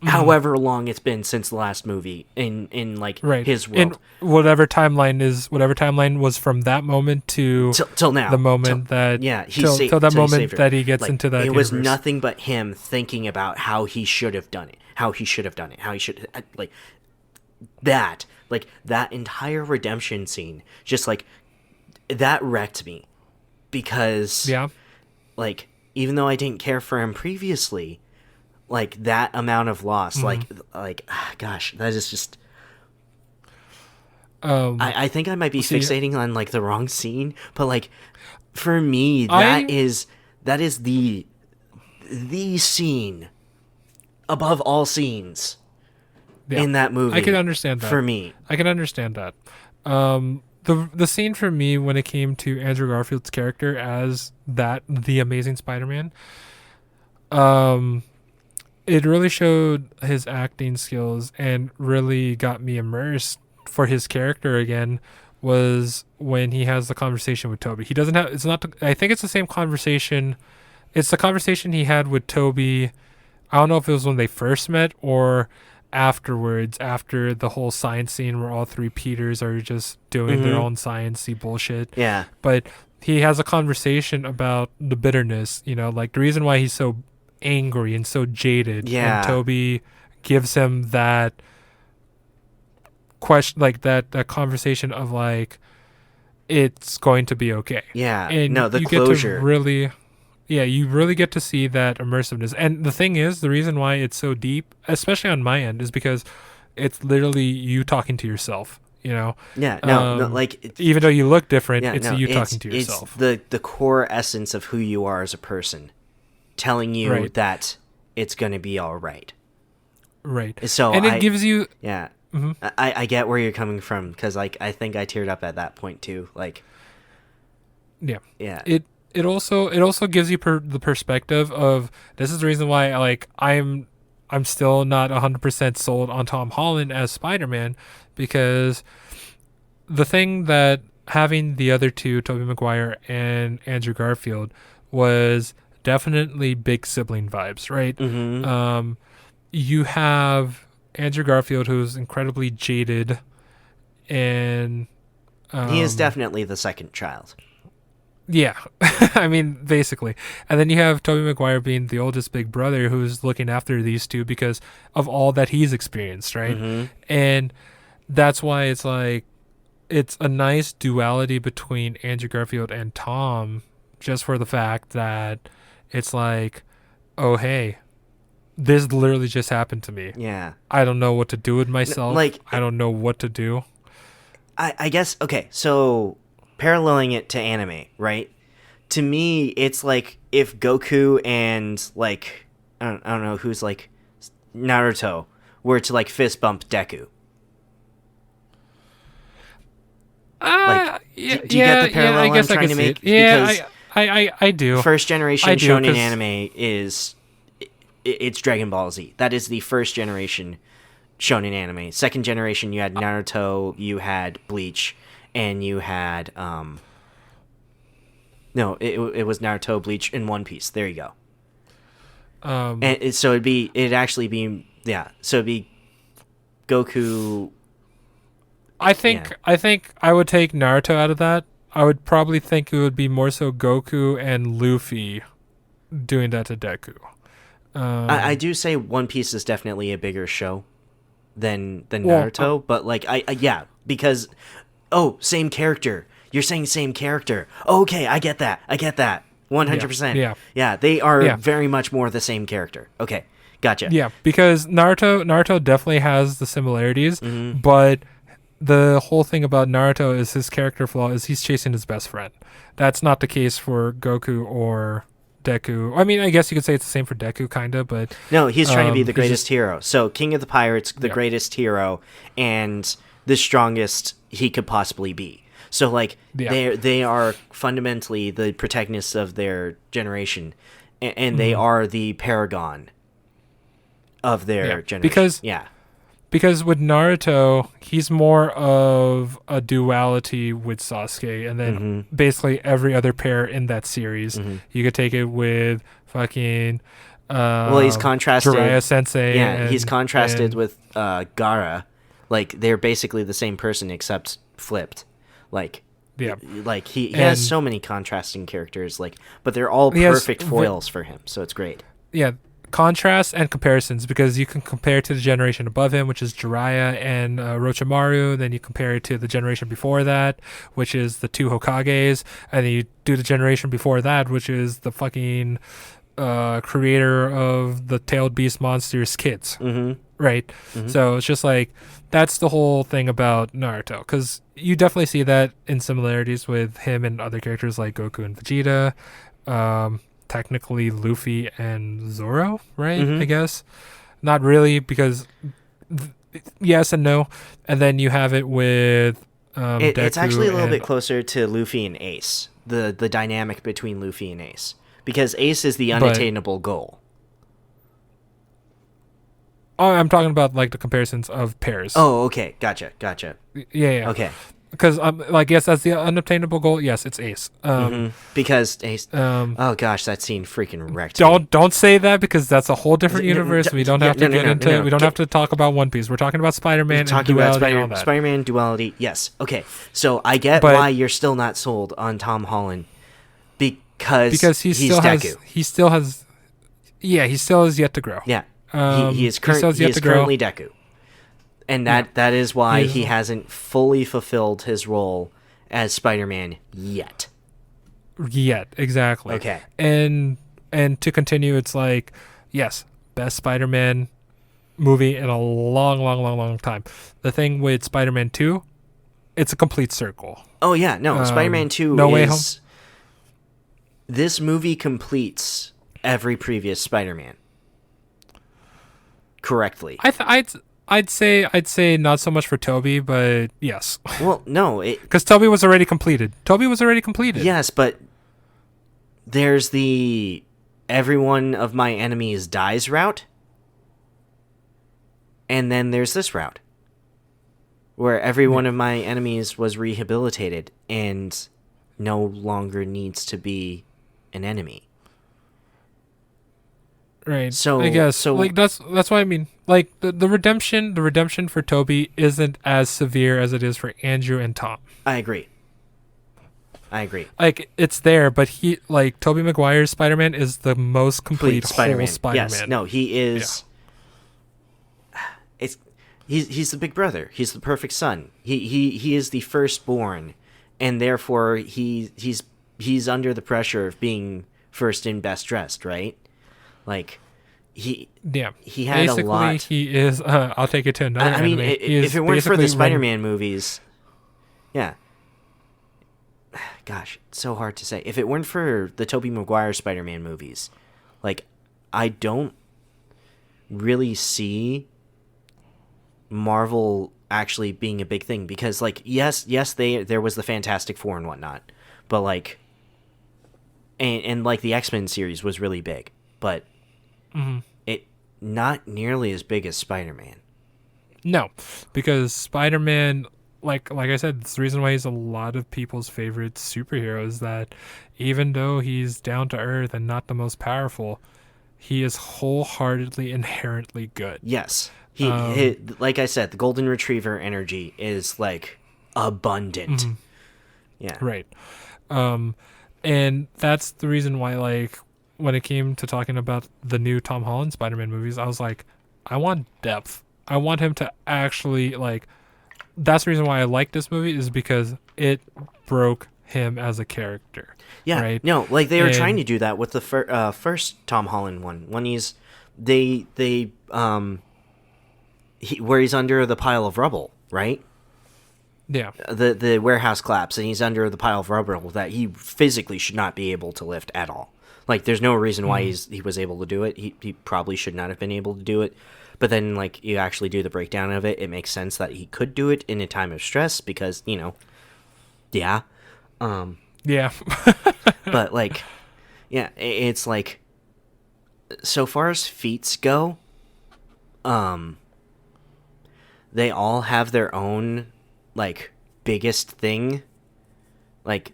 however long it's been since the last movie in his world. And whatever timeline was from that moment to till now, the moment that he gets into that. It universe. was nothing but him thinking about how he should have done it, how he should like that entire redemption scene, just like that wrecked me because like even though I didn't care for him previously, like that amount of loss, gosh, that is just. I think I might be fixating on like the wrong scene, but like for me that is the scene above all scenes in that movie. I can understand that. For me, I can understand that. The scene for me when it came to Andrew Garfield's character as the Amazing Spider-Man, it really showed his acting skills and really got me immersed for his character again. Was when he has the conversation with Toby. He doesn't have. It's not. I think it's the same conversation. It's the conversation he had with Toby. I don't know if it was when they first met or afterwards, after the whole science scene where all three Peters are just doing their own sciencey bullshit. Yeah. But he has a conversation about the bitterness, like the reason why he's so angry and so jaded. Yeah. And Toby gives him that question, like that conversation of like, it's going to be okay. Yeah. And the you closure. Get to really, you really get to see that immersiveness. And the thing is, the reason why it's so deep, especially on my end, is because it's literally you talking to yourself. Yeah. Like even though you look different, you talking to yourself. It's the core essence of who you are as a person, telling you that it's going to be all right. Right. So it gives you. Yeah. Mm-hmm. I get where you're coming from because like I think I teared up at that point too. Like. Yeah. Yeah. It also gives you the perspective of, this is the reason why like I'm still not 100% sold on Tom Holland as Spider-Man, because the thing that having the other two, Tobey Maguire and Andrew Garfield, was definitely big sibling vibes, right? Mm-hmm. You have Andrew Garfield, who's incredibly jaded, and he is definitely the second child. Yeah, I mean, basically. And then you have Tobey Maguire being the oldest big brother who's looking after these two because of all that he's experienced, right? Mm-hmm. And that's why it's like, it's a nice duality between Andrew Garfield and Tom, just for the fact that it's like, oh, hey, this literally just happened to me. Yeah. I don't know what to do with myself. Like, I don't know what to do. I guess, okay, so paralleling it to anime, right? To me, it's like if Goku and like I don't know who's like Naruto were to like fist bump Deku. Yeah, do you get the parallel I guess I'm trying to make? Yeah, I do. First generation shonen anime is it's Dragon Ball Z. That is the first generation shonen anime. Second generation, you had Naruto, you had Bleach, and you had it was Naruto, Bleach, and One Piece. There you go. And so it'd be Goku. I think I would take Naruto out of that. I would probably think it would be more so Goku and Luffy doing that to Deku. I do say One Piece is definitely a bigger show than Naruto, but like because same character. You're saying same character. Okay, I get that. 100%. Yeah, they are very much more the same character. Okay, gotcha. Yeah, because Naruto definitely has the similarities, but the whole thing about Naruto is his character flaw is he's chasing his best friend. That's not the case for Goku or Deku. I mean, I guess you could say it's the same for Deku, kinda, but no, he's trying to be the greatest hero. So, King of the Pirates, the greatest hero, and the strongest he could possibly be. So, like, they are fundamentally the protagonists of their generation, and they are the paragon of their generation. Because with Naruto, he's more of a duality with Sasuke, and then basically every other pair in that series. You could take it with fucking he's contrasted Jiraiya Sensei. Yeah, he's contrasted with Gaara. Like, they're basically the same person except flipped. Like he has so many contrasting characters, like, but they're all perfect foils for him, so it's great. Yeah, contrasts and comparisons, because you can compare to the generation above him, which is Jiraiya and Orochimaru. Then you compare it to the generation before that, which is the two Hokages, and then you do the generation before that, which is the fucking creator of the tailed beast monsters kids. Right? So it's just like, that's the whole thing about Naruto, because you definitely see that in similarities with him and other characters like Goku and Vegeta, technically Luffy and Zoro, right? I guess not really, because yes and no. And then you have it with it's actually a little bit closer to Luffy and Ace, the dynamic between Luffy and Ace, because Ace is the unattainable goal. Oh, I'm talking about like the comparisons of pairs. Oh, okay, gotcha. Yeah. Okay. Because like, yes, that's the unobtainable goal. Yes, it's Ace. Because Ace. Oh gosh, that scene freaking wrecked me. Don't say that, because that's a whole different universe. We don't have to get into. We don't have to talk about One Piece. We're talking about Spider-Man. Talking about Spider-Man duality. Yes. Okay. So I get why you're still not sold on Tom Holland, because he still has. Yeah, he still has yet to grow. Yeah. He is currently Deku. And that is why he hasn't fully fulfilled his role as Spider-Man yet. Exactly. Okay. And to continue, it's like, yes, best Spider-Man movie in a long time. The thing with Spider-Man 2, it's a complete circle. Oh yeah, no, Spider-Man 2 No Way Home. This movie completes every previous Spider-Man correctly. I'd say not so much for Toby, but yes. Well, no, because Toby was already completed. Yes, but there's the every one of my enemies dies route, and then there's this route where every one of my enemies was rehabilitated and no longer needs to be an enemy. Right. So I guess like that's what I mean. Like the redemption for Toby isn't as severe as it is for Andrew and Tom. I agree. Like, it's there, but Tobey Maguire's Spider-Man is the most complete Spider-Man. Whole Spider-Man. Yes. No, he is. Yeah. He's the big brother. He's the perfect son. He is the firstborn, and therefore he's under the pressure of being first and best dressed, right? Like, he had basically, a lot. He is. I'll take it to another. I mean, if it weren't for the Spider-Man movies, yeah. Gosh, it's so hard to say. If it weren't for the Tobey Maguire Spider-Man movies, like, I don't really see Marvel actually being a big thing, because, like, yes, there was the Fantastic Four and whatnot, but like, and like the X-Men series was really big, but. It not nearly as big as Spider-Man. No, because Spider-Man, like I said, it's the reason why he's a lot of people's favorite superhero, is that even though he's down to earth and not the most powerful, he is wholeheartedly inherently good. Yes, he like I said, the Golden Retriever energy is like abundant. Yeah, right. And that's the reason why, like, when it came to talking about the new Tom Holland Spider-Man movies, I was like, I want depth. I want him to actually, like, that's the reason why I like this movie, is because it broke him as a character. Yeah, right? No, like, they were trying to do that with the first Tom Holland one, when where he's under the pile of rubble, right? Yeah. The warehouse collapse, and he's under the pile of rubble that he physically should not be able to lift at all. Like, there's no reason why he was able to do it. He probably should not have been able to do it. But then, like, you actually do the breakdown of it, it makes sense that he could do it in a time of stress, because, you know, yeah. Yeah. But, like, yeah, it's like, so far as feats go, they all have their own, like, biggest thing. Like,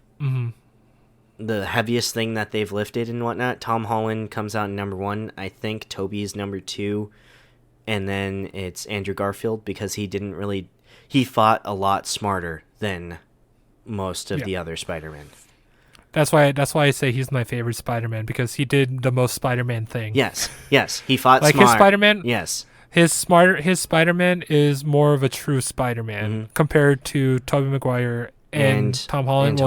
the heaviest thing that they've lifted and whatnot. Tom Holland comes out in number 1. I think Toby's number 2. And then it's Andrew Garfield, because he fought a lot smarter than most of the other Spider-Men. That's why I say he's my favorite Spider-Man, because he did the most Spider-Man thing. Yes, he fought like smart. His Spider-Man. Yes, his Spider-Man is more of a true Spider-Man compared to Tobey Maguire and Tom Holland.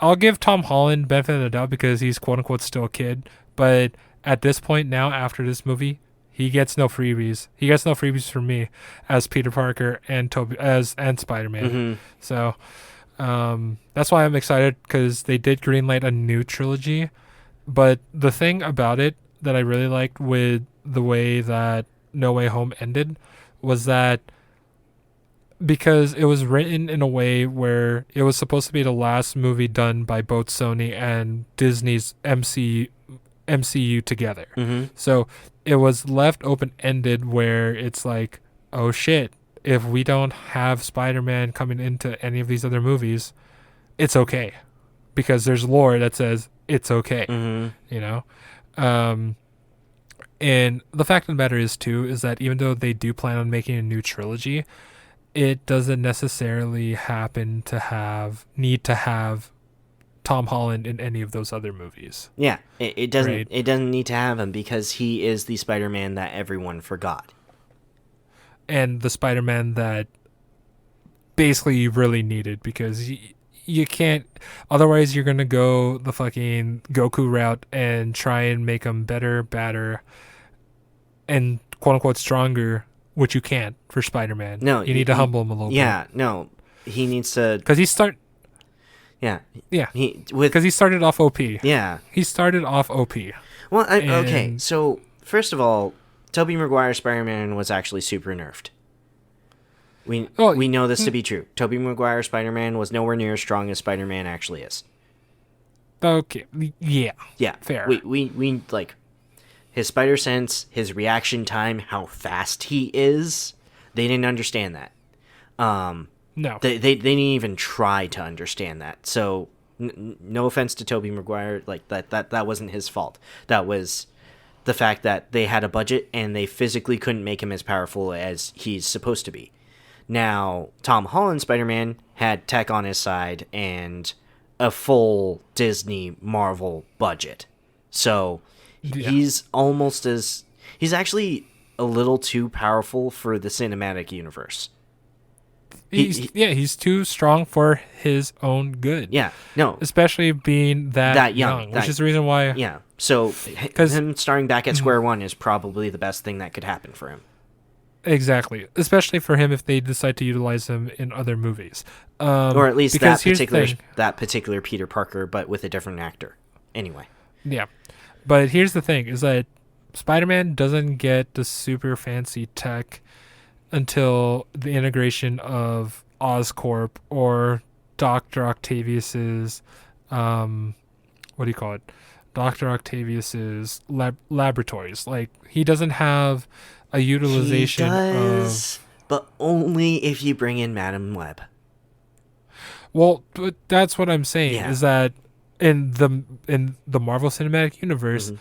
I'll give Tom Holland benefit of the doubt because he's quote unquote still a kid, but at this point now, after this movie, he gets no freebies. He gets no freebies from me as Peter Parker and Spider-Man. So that's why I'm excited, because they did greenlight a new trilogy. But the thing about it that I really liked with the way that No Way Home ended was that because it was written in a way where it was supposed to be the last movie done by both Sony and Disney's MCU together. So it was left open-ended where it's like, oh shit, if we don't have Spider-Man coming into any of these other movies, it's okay. Because there's lore that says it's okay, you know? And the fact of the matter is, too, is that even though they do plan on making a new trilogy, it doesn't necessarily need to have Tom Holland in any of those other movies. Yeah, it doesn't. Right? It doesn't need to have him because he is the Spider-Man that everyone forgot, and the Spider-Man that basically you really needed, because you can't. Otherwise, you're gonna go the fucking Goku route and try and make him better, badder, and quote unquote stronger, which you can't for Spider-Man. No, you need to humble him a little bit. Yeah, no, he needs to, because Yeah. Because he started off OP. Yeah. He started off OP. Well, okay. So first of all, Tobey Maguire's Spider-Man was actually super nerfed. We know this to be true. Tobey Maguire's Spider-Man was nowhere near as strong as Spider-Man actually is. Okay. Yeah. Yeah. Fair. We like his spider sense, his reaction time, how fast he is. They didn't understand that. No. They didn't even try to understand that. So no offense to Tobey Maguire, like that wasn't his fault. That was the fact that they had a budget and they physically couldn't make him as powerful as he's supposed to be. Now, Tom Holland's Spider-Man had tech on his side and a full Disney Marvel budget. So he's actually a little too powerful for the cinematic universe. He's too strong for his own good. Yeah, no. Especially being that young, which is the reason why... Yeah, so him starting back at square one is probably the best thing that could happen for him. Exactly. Especially for him if they decide to utilize him in other movies. Or at least that particular Peter Parker, but with a different actor. Anyway. Yeah. But here's the thing, is that Spider-Man doesn't get the super fancy tech until the integration of Oscorp or Dr. Octavius's Dr. Octavius's laboratories. Like, he doesn't have a utilization but only if you bring in Madam Webb. Well, but that's what I'm saying, is that in the Marvel Cinematic Universe,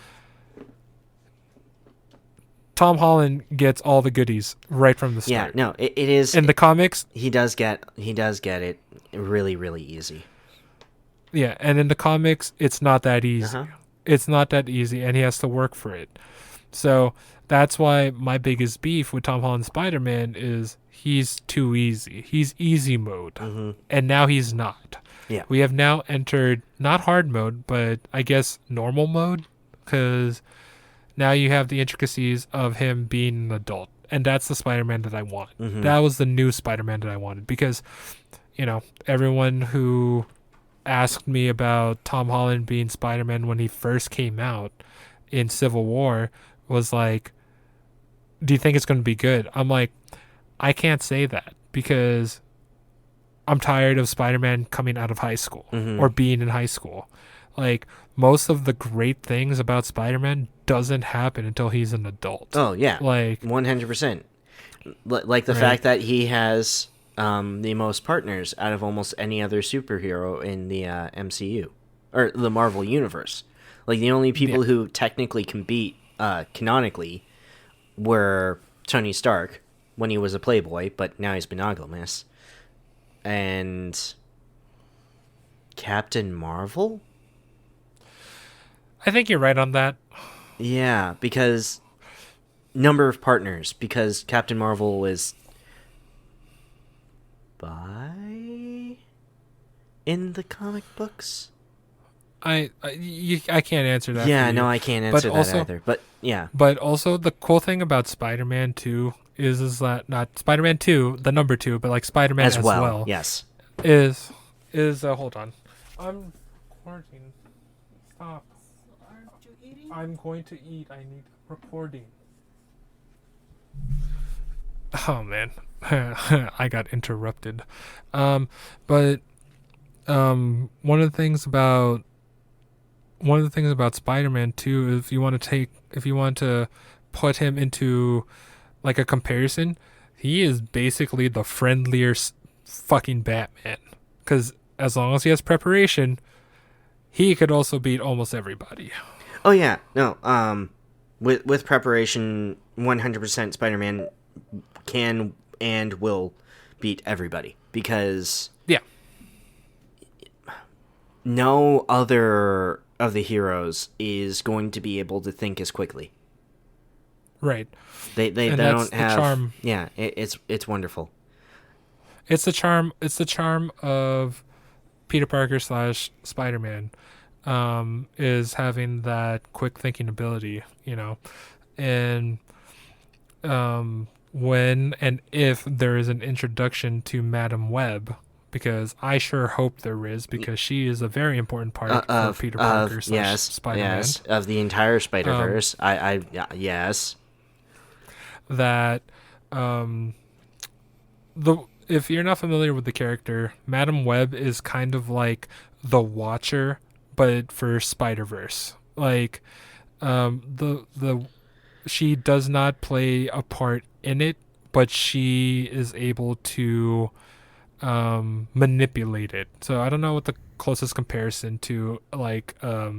Tom Holland gets all the goodies right from the start. Yeah, no, it is in the comics. He does get it really, really easy. Yeah, and in the comics, it's not that easy. It's not that easy, and he has to work for it. So that's why my biggest beef with Tom Holland's Spider-Man is he's too easy. He's easy mode, and now he's not. Yeah, we have now entered not hard mode, but I guess normal mode, because now you have the intricacies of him being an adult, and that's the Spider-Man that I want. That was the new Spider-Man that I wanted, because, everyone who asked me about Tom Holland being Spider-Man when he first came out in Civil War was like, do you think it's going to be good? I'm like, I can't say that, because I'm tired of Spider-Man coming out of high school or being in high school. Like, most of the great things about Spider-Man doesn't happen until he's an adult. Oh, yeah. Like 100%. Like the fact that he has the most partners out of almost any other superhero in the MCU. Or the Marvel Universe. Like, the only people who technically can beat, canonically, were Tony Stark when he was a playboy, but now he's monogamous. And Captain Marvel? I think you're right on that. Yeah, because number of partners, because Captain Marvel is bi in the comic books. I can't answer that. Yeah, for you. no, I can't answer that either. But yeah. But also the cool thing about Spider-Man 2 is that not Spider-Man 2, the number 2, but like Spider-Man as well. Yes. Is hold on. I'm quarantined. Stop. Aren't you eating? I'm going to eat. I need recording. Oh man. I got interrupted. But one of the things about Spider-Man 2, if you want to put him into like a comparison, he is basically the friendlier fucking Batman. Because as long as he has preparation, he could also beat almost everybody. Oh yeah, no. With preparation, 100% Spider-Man can and will beat everybody, because no other of the heroes is going to be able to think as quickly. Right. They don't have the charm. Yeah, it's wonderful. It's the charm of Peter Parker / Spider-Man, is having that quick thinking ability, and when and if there is an introduction to Madam Webb, because I sure hope there is, because she is a very important part for Peter Parker / Spider-Man. Yes, of the entire Spider-Verse. Yes. That if you're not familiar with the character, Madam Web is kind of like the Watcher, but for Spider-Verse. Like, she does not play a part in it, but she is able to manipulate it. So I don't know what the closest comparison to like a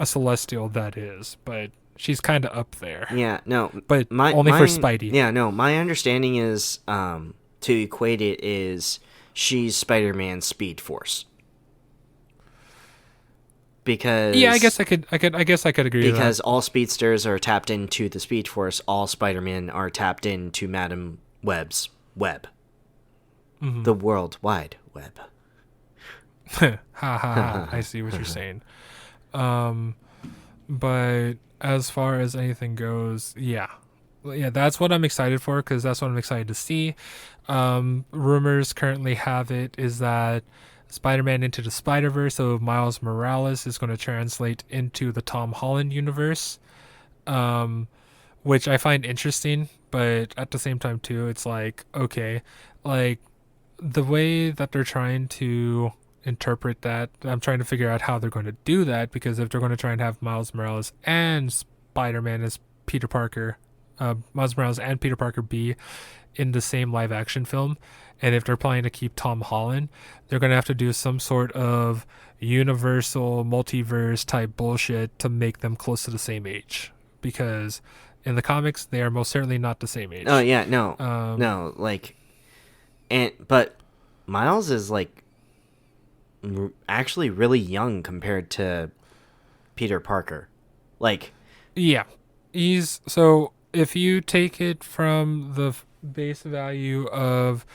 Celestial that is, but she's kind of up there. Yeah, no, but only for Spidey. Yeah, no, my understanding is to equate it is she's Spider-Man's Speed Force. Because I guess I could agree with that. Because all speedsters are tapped into the Speed Force, all Spider-Men are tapped into Madam Webb's web. Mm-hmm. The World Wide Web. Ha ha ha. I see what you're saying. But as far as anything goes, yeah, that's what I'm excited for, because that's what I'm excited to see. Rumors currently have it is that Spider-Man Into the Spider-Verse of Miles Morales is going to translate into the Tom Holland universe, which I find interesting, but at the same time too, it's like, okay, like the way that they're trying to interpret that, I'm trying to figure out how they're going to do that, because if they're going to try and have Miles Morales and Spider-Man as Peter Parker, Miles Morales and Peter Parker be in the same live action film, and if they're planning to keep Tom Holland, they're going to have to do some sort of universal multiverse type bullshit to make them close to the same age, because in the comics they are most certainly not the same age. Oh yeah, no, like, but Miles is like actually really young compared to Peter Parker. Like, yeah, he's, so if you take it from the base value of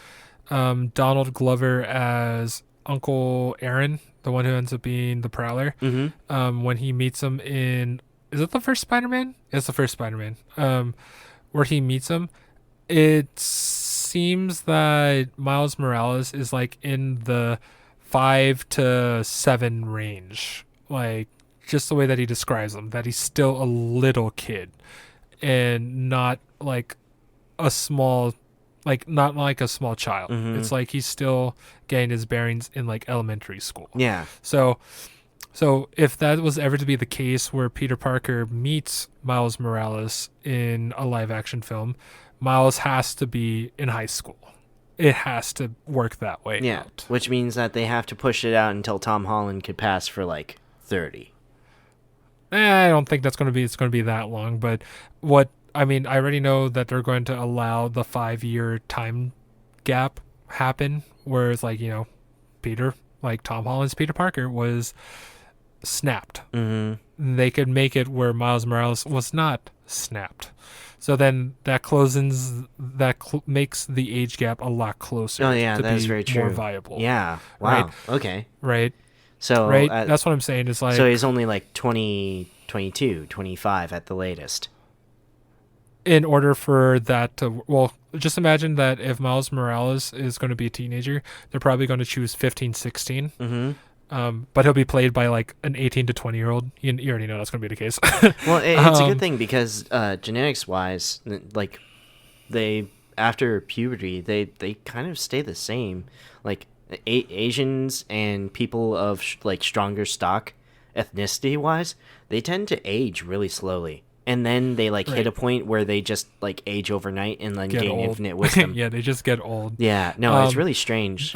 Donald Glover as Uncle Aaron, the one who ends up being the Prowler, when he meets him in, is it the first Spider-Man? It's the first Spider-Man. Where he meets him, it seems that Miles Morales is like in the 5 to 7 range, like just the way that he describes him, that he's still a little kid and not like a small, like not like a small child. It's like he's still getting his bearings in like elementary school. Yeah. So if that was ever to be the case where Peter Parker meets Miles Morales in a live action film, Miles has to be in high school. It has to work that way. Yeah, out. Which means that they have to push it out until Tom Holland could pass for like 30. I don't think it's going to be that long, but I already know that they're going to allow the 5-year time gap happen, where it's like, Tom Holland's Peter Parker was snapped. Mm-hmm. They could make it where Miles Morales was not snapped. So then that makes the age gap a lot closer. Oh yeah, to that is very true. More viable. Yeah. Wow. Right? Okay. Right. So right. That's what I'm saying. Is like, so he's only like 20, 22, 25 at the latest. In order for that to just imagine that if Miles Morales is going to be a teenager, they're probably going to choose 15, 16. Mm-hmm. But he'll be played by like an 18 to 20-year-old. You already know that's going to be the case. Well, it's a good thing because genetics-wise, like they after puberty, they kind of stay the same. Like Asians and people of like stronger stock, ethnicity-wise, they tend to age really slowly, and then they like hit a point where they just like age overnight and then gain old. infinite wisdom. Yeah, they just get old. Yeah, no, it's really strange.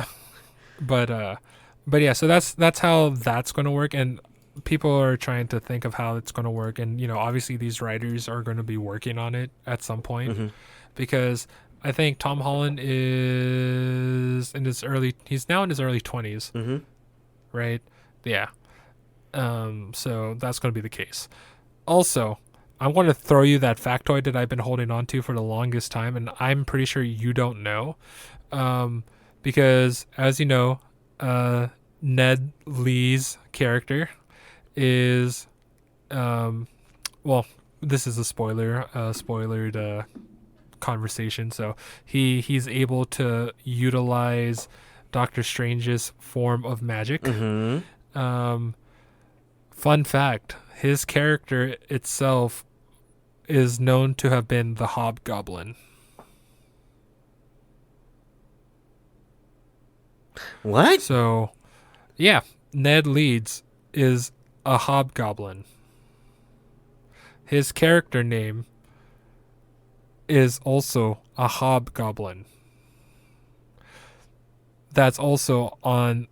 But yeah, so that's how that's going to work, and people are trying to think of how it's going to work, and obviously these writers are going to be working on it at some point, because I think Tom Holland is he's now in his early 20s, right? Yeah. So that's going to be the case. Also, I want to throw you that factoid that I've been holding on to for the longest time, and I'm pretty sure you don't know, because as you know, Ned Lee's character is, this is a spoilered conversation. So he's able to utilize Doctor Strange's form of magic. Fun fact: his character itself is known to have been the Hobgoblin. What? So, yeah, Ned Leeds is a hobgoblin. His character name is also a hobgoblin. That's also on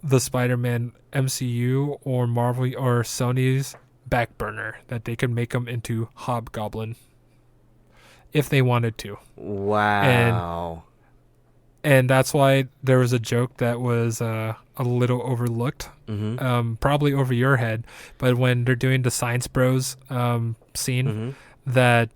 the Spider-Man MCU or Marvel or Sony's back burner, that they could make him into Hobgoblin if they wanted to. Wow. And that's why there was a joke that was a little overlooked, probably over your head. But when they're doing the Science Bros scene, that,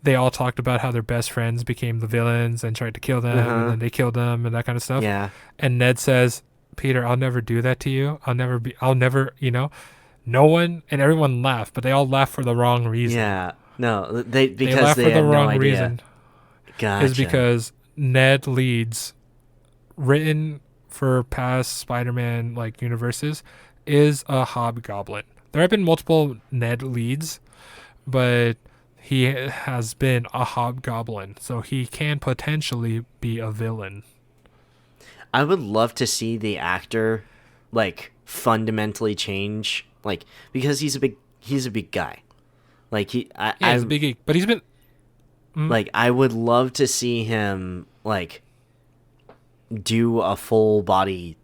they all talked about how their best friends became the villains and tried to kill them, and then they killed them and that kind of stuff. Yeah. And Ned says, "Peter, I'll never do that to you. I'll never, no one," and everyone laughed, but they all laughed for the wrong reason. Yeah. No, they laughed for the wrong reason. Gotcha. Is because Ned Leeds, written for past Spider-Man universes, is a hobgoblin. There have been multiple Ned Leeds, but he has been a hobgoblin, so he can potentially be a villain. I would love to see the actor fundamentally change, because he's a big guy. He's a big geek, but he's been I would love to see him do a full body,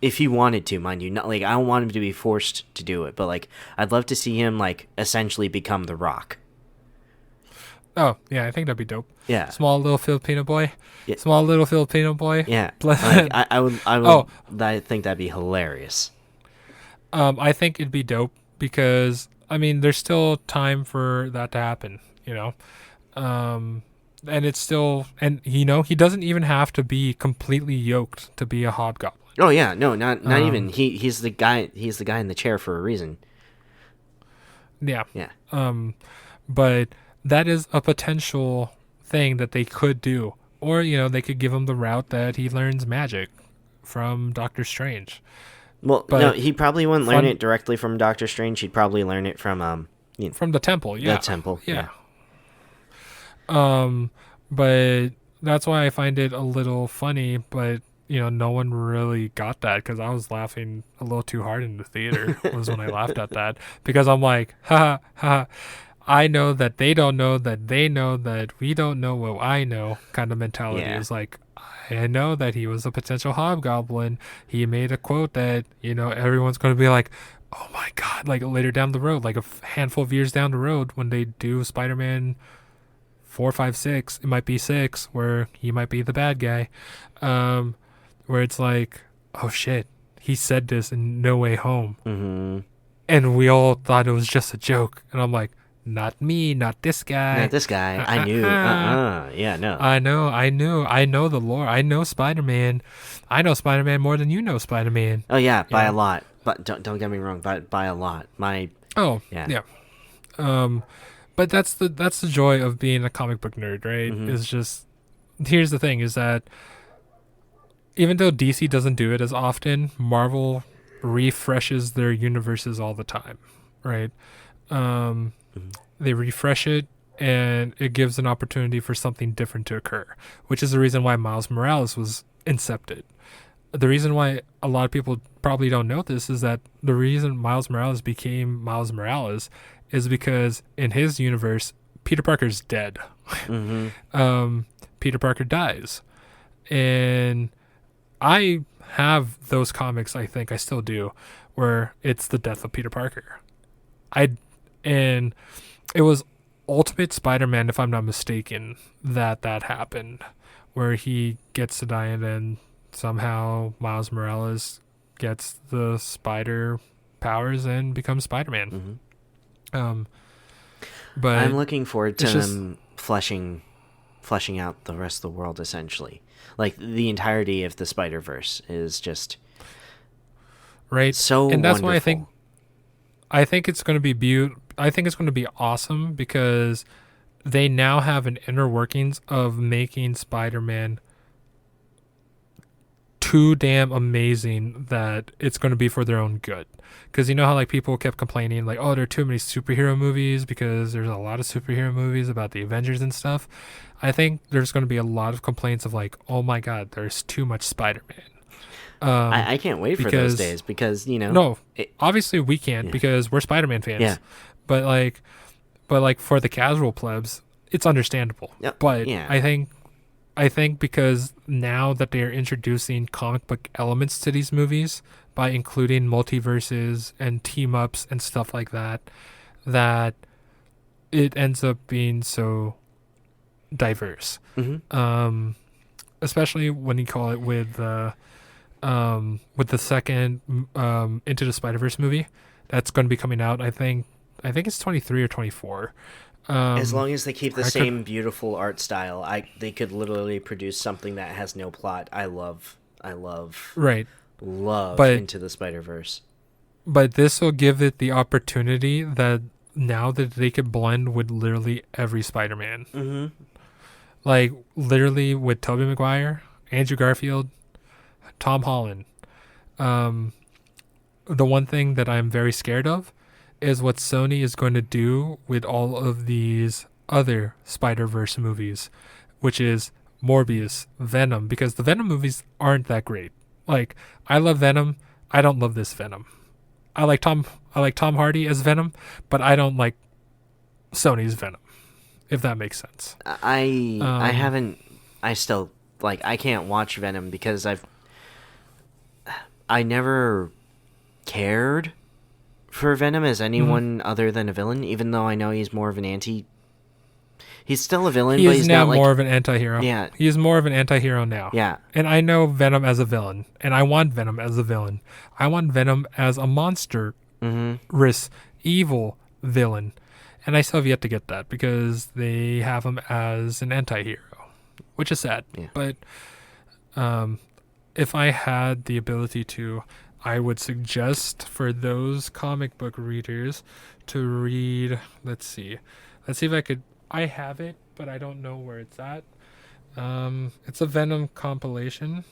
if he wanted to, mind you. Not I don't want him to be forced to do it, but I'd love to see him essentially become the Rock. Oh yeah, I think that'd be dope. Yeah, small little Filipino boy. Yeah. Small little Filipino boy. Yeah, I would. Oh. I think that'd be hilarious. I think it'd be dope because there's still time for that to happen. And it's still, and he doesn't even have to be completely yoked to be a hobgoblin. Oh yeah, no, not even. He's the guy in the chair for a reason. Yeah. Yeah. But that is a potential thing that they could do, or they could give him the route that he learns magic from Doctor Strange. Well, no, he probably wouldn't learn it directly from Doctor Strange. He'd probably learn it from from the temple. Yeah. The temple. Yeah. But that's why I find it a little funny, but no one really got that, because I was laughing a little too hard in the theater was when I laughed at that, because I'm like, ha ha, I know that they don't know that they know that we don't know what I know kind of mentality. Yeah. Is I know that he was a potential hobgoblin. He made a quote that, everyone's going to be like, oh my God, later down the road, a handful of years down the road when they do Spider-Man 4, 5, 6, it might be 6 where he might be the bad guy. where it's like, oh shit, he said this in No Way Home. Mm-hmm. And we all thought it was just a joke. And I'm like, not me, not this guy. Not this guy. I knew. Yeah, no. I know the lore. I know Spider-Man. I know Spider-Man more than you know Spider-Man. Oh yeah, by a lot. But don't get me wrong, by a lot. Yeah. But that's the joy of being a comic book nerd, right? Mm-hmm. Is just, here's the thing, is that even though DC doesn't do it as often, Marvel refreshes their universes all the time, right? They refresh it, and it gives an opportunity for something different to occur, which is the reason why Miles Morales was incepted. The reason why a lot of people probably don't know this is that the reason Miles Morales became Miles Morales is because in his universe, Peter Parker's dead. Mm-hmm. Peter Parker dies. And I have those comics, I think I still do, where it's the death of Peter Parker. And it was Ultimate Spider-Man, if I'm not mistaken, that happened, where he gets to die and then somehow Miles Morales gets the spider powers and becomes Spider-Man. Mm-hmm. But I'm looking forward to them fleshing out the rest of the world, essentially. Like, the entirety of the Spider-Verse is just right. So and that's wonderful. why I think it's going to be I think it's going to be awesome, because they now have an inner workings of making Spider-Man too damn amazing that it's going to be for their own good. Because you know how like people kept complaining like, oh, there are too many superhero movies, because there's a lot of superhero movies about the Avengers and stuff. I think there's going to be a lot of complaints of like, oh my god, there's too much Spider-Man. I can't wait for those days, because obviously we can't, because we're Spider-Man fans. Yeah. But like for the casual plebs, it's understandable. Yep. But yeah. I think because now that they are introducing comic book elements to these movies by including multiverses and team ups and stuff like that, that it ends up being so diverse. Mm-hmm. Especially when you call it with the second Into the Spider-Verse movie that's going to be coming out. I think it's 23 or 24. As long as they keep the same beautiful art style, they could literally produce something that has no plot. I love right. But Into the Spider-Verse. But this will give it the opportunity that now that they could blend with literally every Spider-Man. Mm-hmm. Like literally with Tobey Maguire, Andrew Garfield, Tom Holland. The one thing that I'm very scared of is what Sony is going to do with all of these other Spider-Verse movies, which is Morbius, Venom, because the Venom movies aren't that great. Like, I love Venom. I don't love this Venom. I like Tom Hardy as Venom, but I don't like Sony's Venom, if that makes sense. I can't watch Venom because I never cared for Venom as anyone other than a villain, even though I know he's more of an he's still a villain, but he's now not more of an anti-hero. Yeah. He is more of an anti-hero now. Yeah. And I know Venom as a villain, and I want Venom as a villain. I want Venom as a monster, evil villain. And I still have yet to get that, because they have him as an anti-hero, which is sad. Yeah. But if I had the ability to, I would suggest for those comic book readers to read, let's see if I have it, but I don't know where it's at. It's a Venom compilation.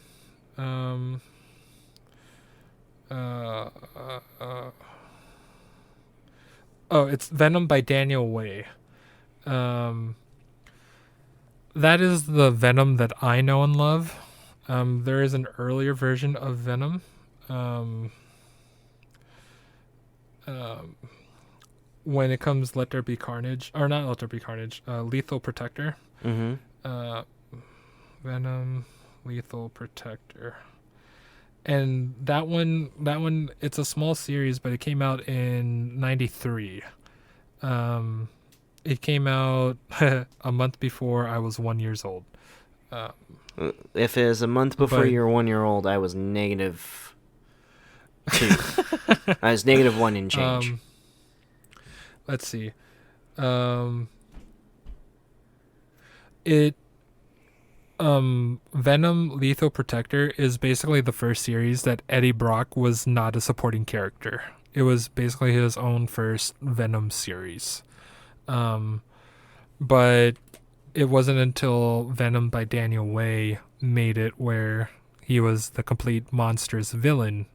It's Venom by Daniel Way. That is the Venom that I know and love. There is an earlier version of Venom. When it comes Let There Be Carnage, or not Let There Be Carnage, Lethal Protector. Venom, Lethal Protector. And that one, it's a small series, but it came out in 93. It came out a month before I was 1 year old. If it was a month before you were 1 year old, I was -2. I was -1 in change. Let's see. Venom Lethal Protector is basically the first series that Eddie Brock was not a supporting character. It was basically his own first Venom series. But it wasn't until Venom by Daniel Way made it where he was the complete monstrous villain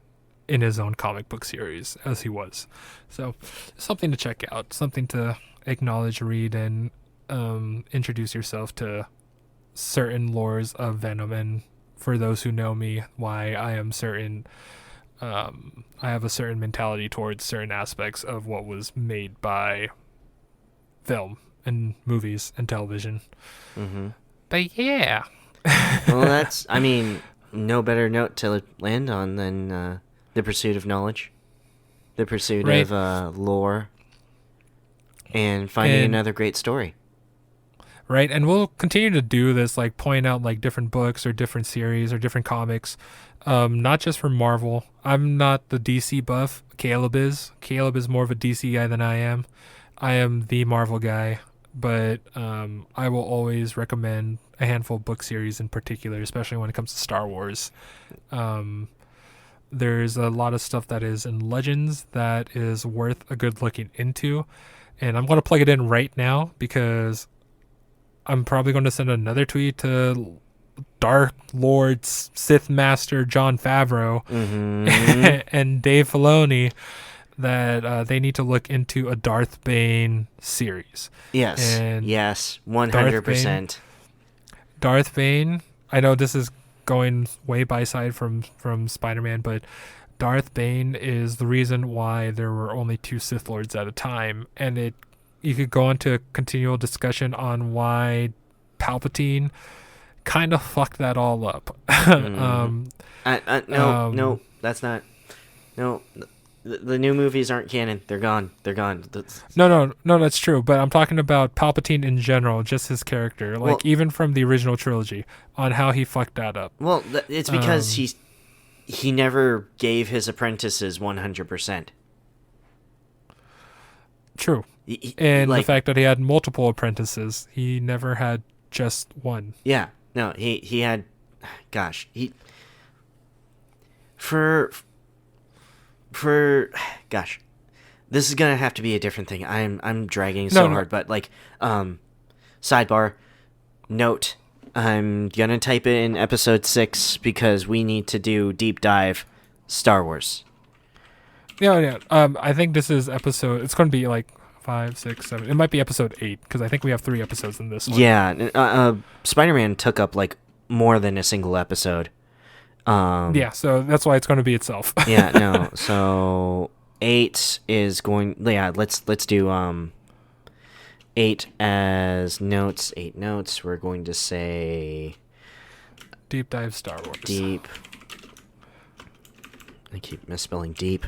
in his own comic book series, as he was. So, something to check out, something to acknowledge, read, and introduce yourself to certain lores of Venom. And for those who know me, why I am certain, I have a certain mentality towards certain aspects of what was made by film and movies and television. Mm-hmm. But yeah. Well, that's, I mean, no better note to land on than the pursuit of knowledge, the pursuit of lore, and finding another great story. Right, and we'll continue to do this, like point out like different books or different series or different comics, not just for Marvel. I'm not the DC buff. Caleb is. Caleb is more of a DC guy than I am. I am the Marvel guy, but I will always recommend a handful of book series in particular, especially when it comes to Star Wars. There's a lot of stuff that is in Legends that is worth a good looking into, and I'm going to plug it in right now because I'm probably going to send another tweet to Dark Lord Sith Master Jon Favreau and Dave Filoni that they need to look into a Darth Bane series. Yes, and yes, 100%. Darth Bane, I know this is going way by side from Spider-Man, but Darth Bane is the reason why there were only 2 Sith Lords at a time, and you could go into a continual discussion on why Palpatine kind of fucked that all up. No, that's not. No, the new movies aren't canon. They're gone. No, that's true. But I'm talking about Palpatine in general, just his character, even from the original trilogy, on how he fucked that up. Well, it's because he never gave his apprentices 100%. True. And the fact that he had multiple apprentices, he never had just one. Yeah. No, he had, this is gonna have to be a different thing. I'm dragging hard, but sidebar note, I'm gonna type it in episode 6 because we need to do deep dive Star Wars. Yeah. I think this is episode. It's going to be like 5, 6, 7. It might be episode 8 because I think we have 3 episodes in this one. Yeah. Spider-Man took up like more than a single episode. Yeah. So that's why it's going to be itself. Yeah. No. So 8 is going. Yeah. Let's do 8 as notes. 8 notes. We're going to say deep dive Star Wars. Deep. I keep misspelling deep.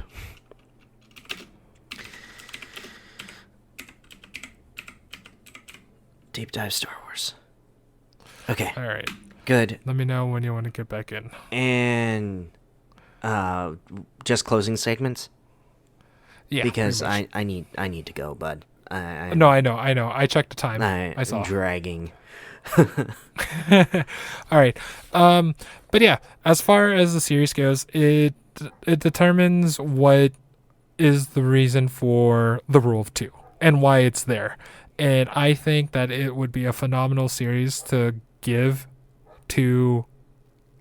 Deep dive Star Wars. Okay. All right. Good. Let me know when you want to get back in. And just closing segments? Yeah. Because I need to go, bud. No, I know. I checked the time. I saw. I'm dragging. All right. But yeah, as far as the series goes, it determines what is the reason for the rule of 2 and why it's there. And I think that it would be a phenomenal series to give to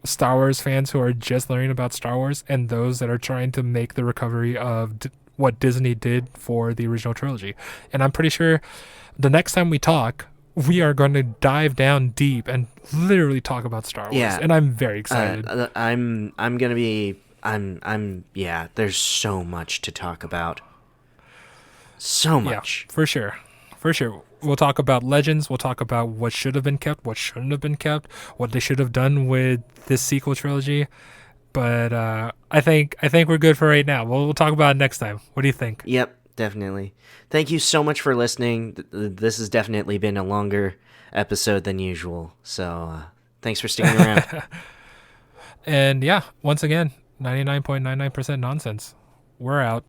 Star Wars fans who are just learning about Star Wars and those that are trying to make the recovery of what Disney did for the original trilogy. And I'm pretty sure the next time we talk, we are going to dive down deep and literally talk about Star Wars. Yeah. And I'm very excited. Yeah, there's so much to talk about. So much. Yeah, for sure. We'll talk about Legends. We'll talk about what should have been kept, what shouldn't have been kept, what they should have done with this sequel trilogy. But I think we're good for right now. We'll talk about it next time. What do you think? Yep, definitely. Thank you so much for listening. This has definitely been a longer episode than usual. So Thanks for sticking around. And yeah, once again, 99.99% nonsense. We're out.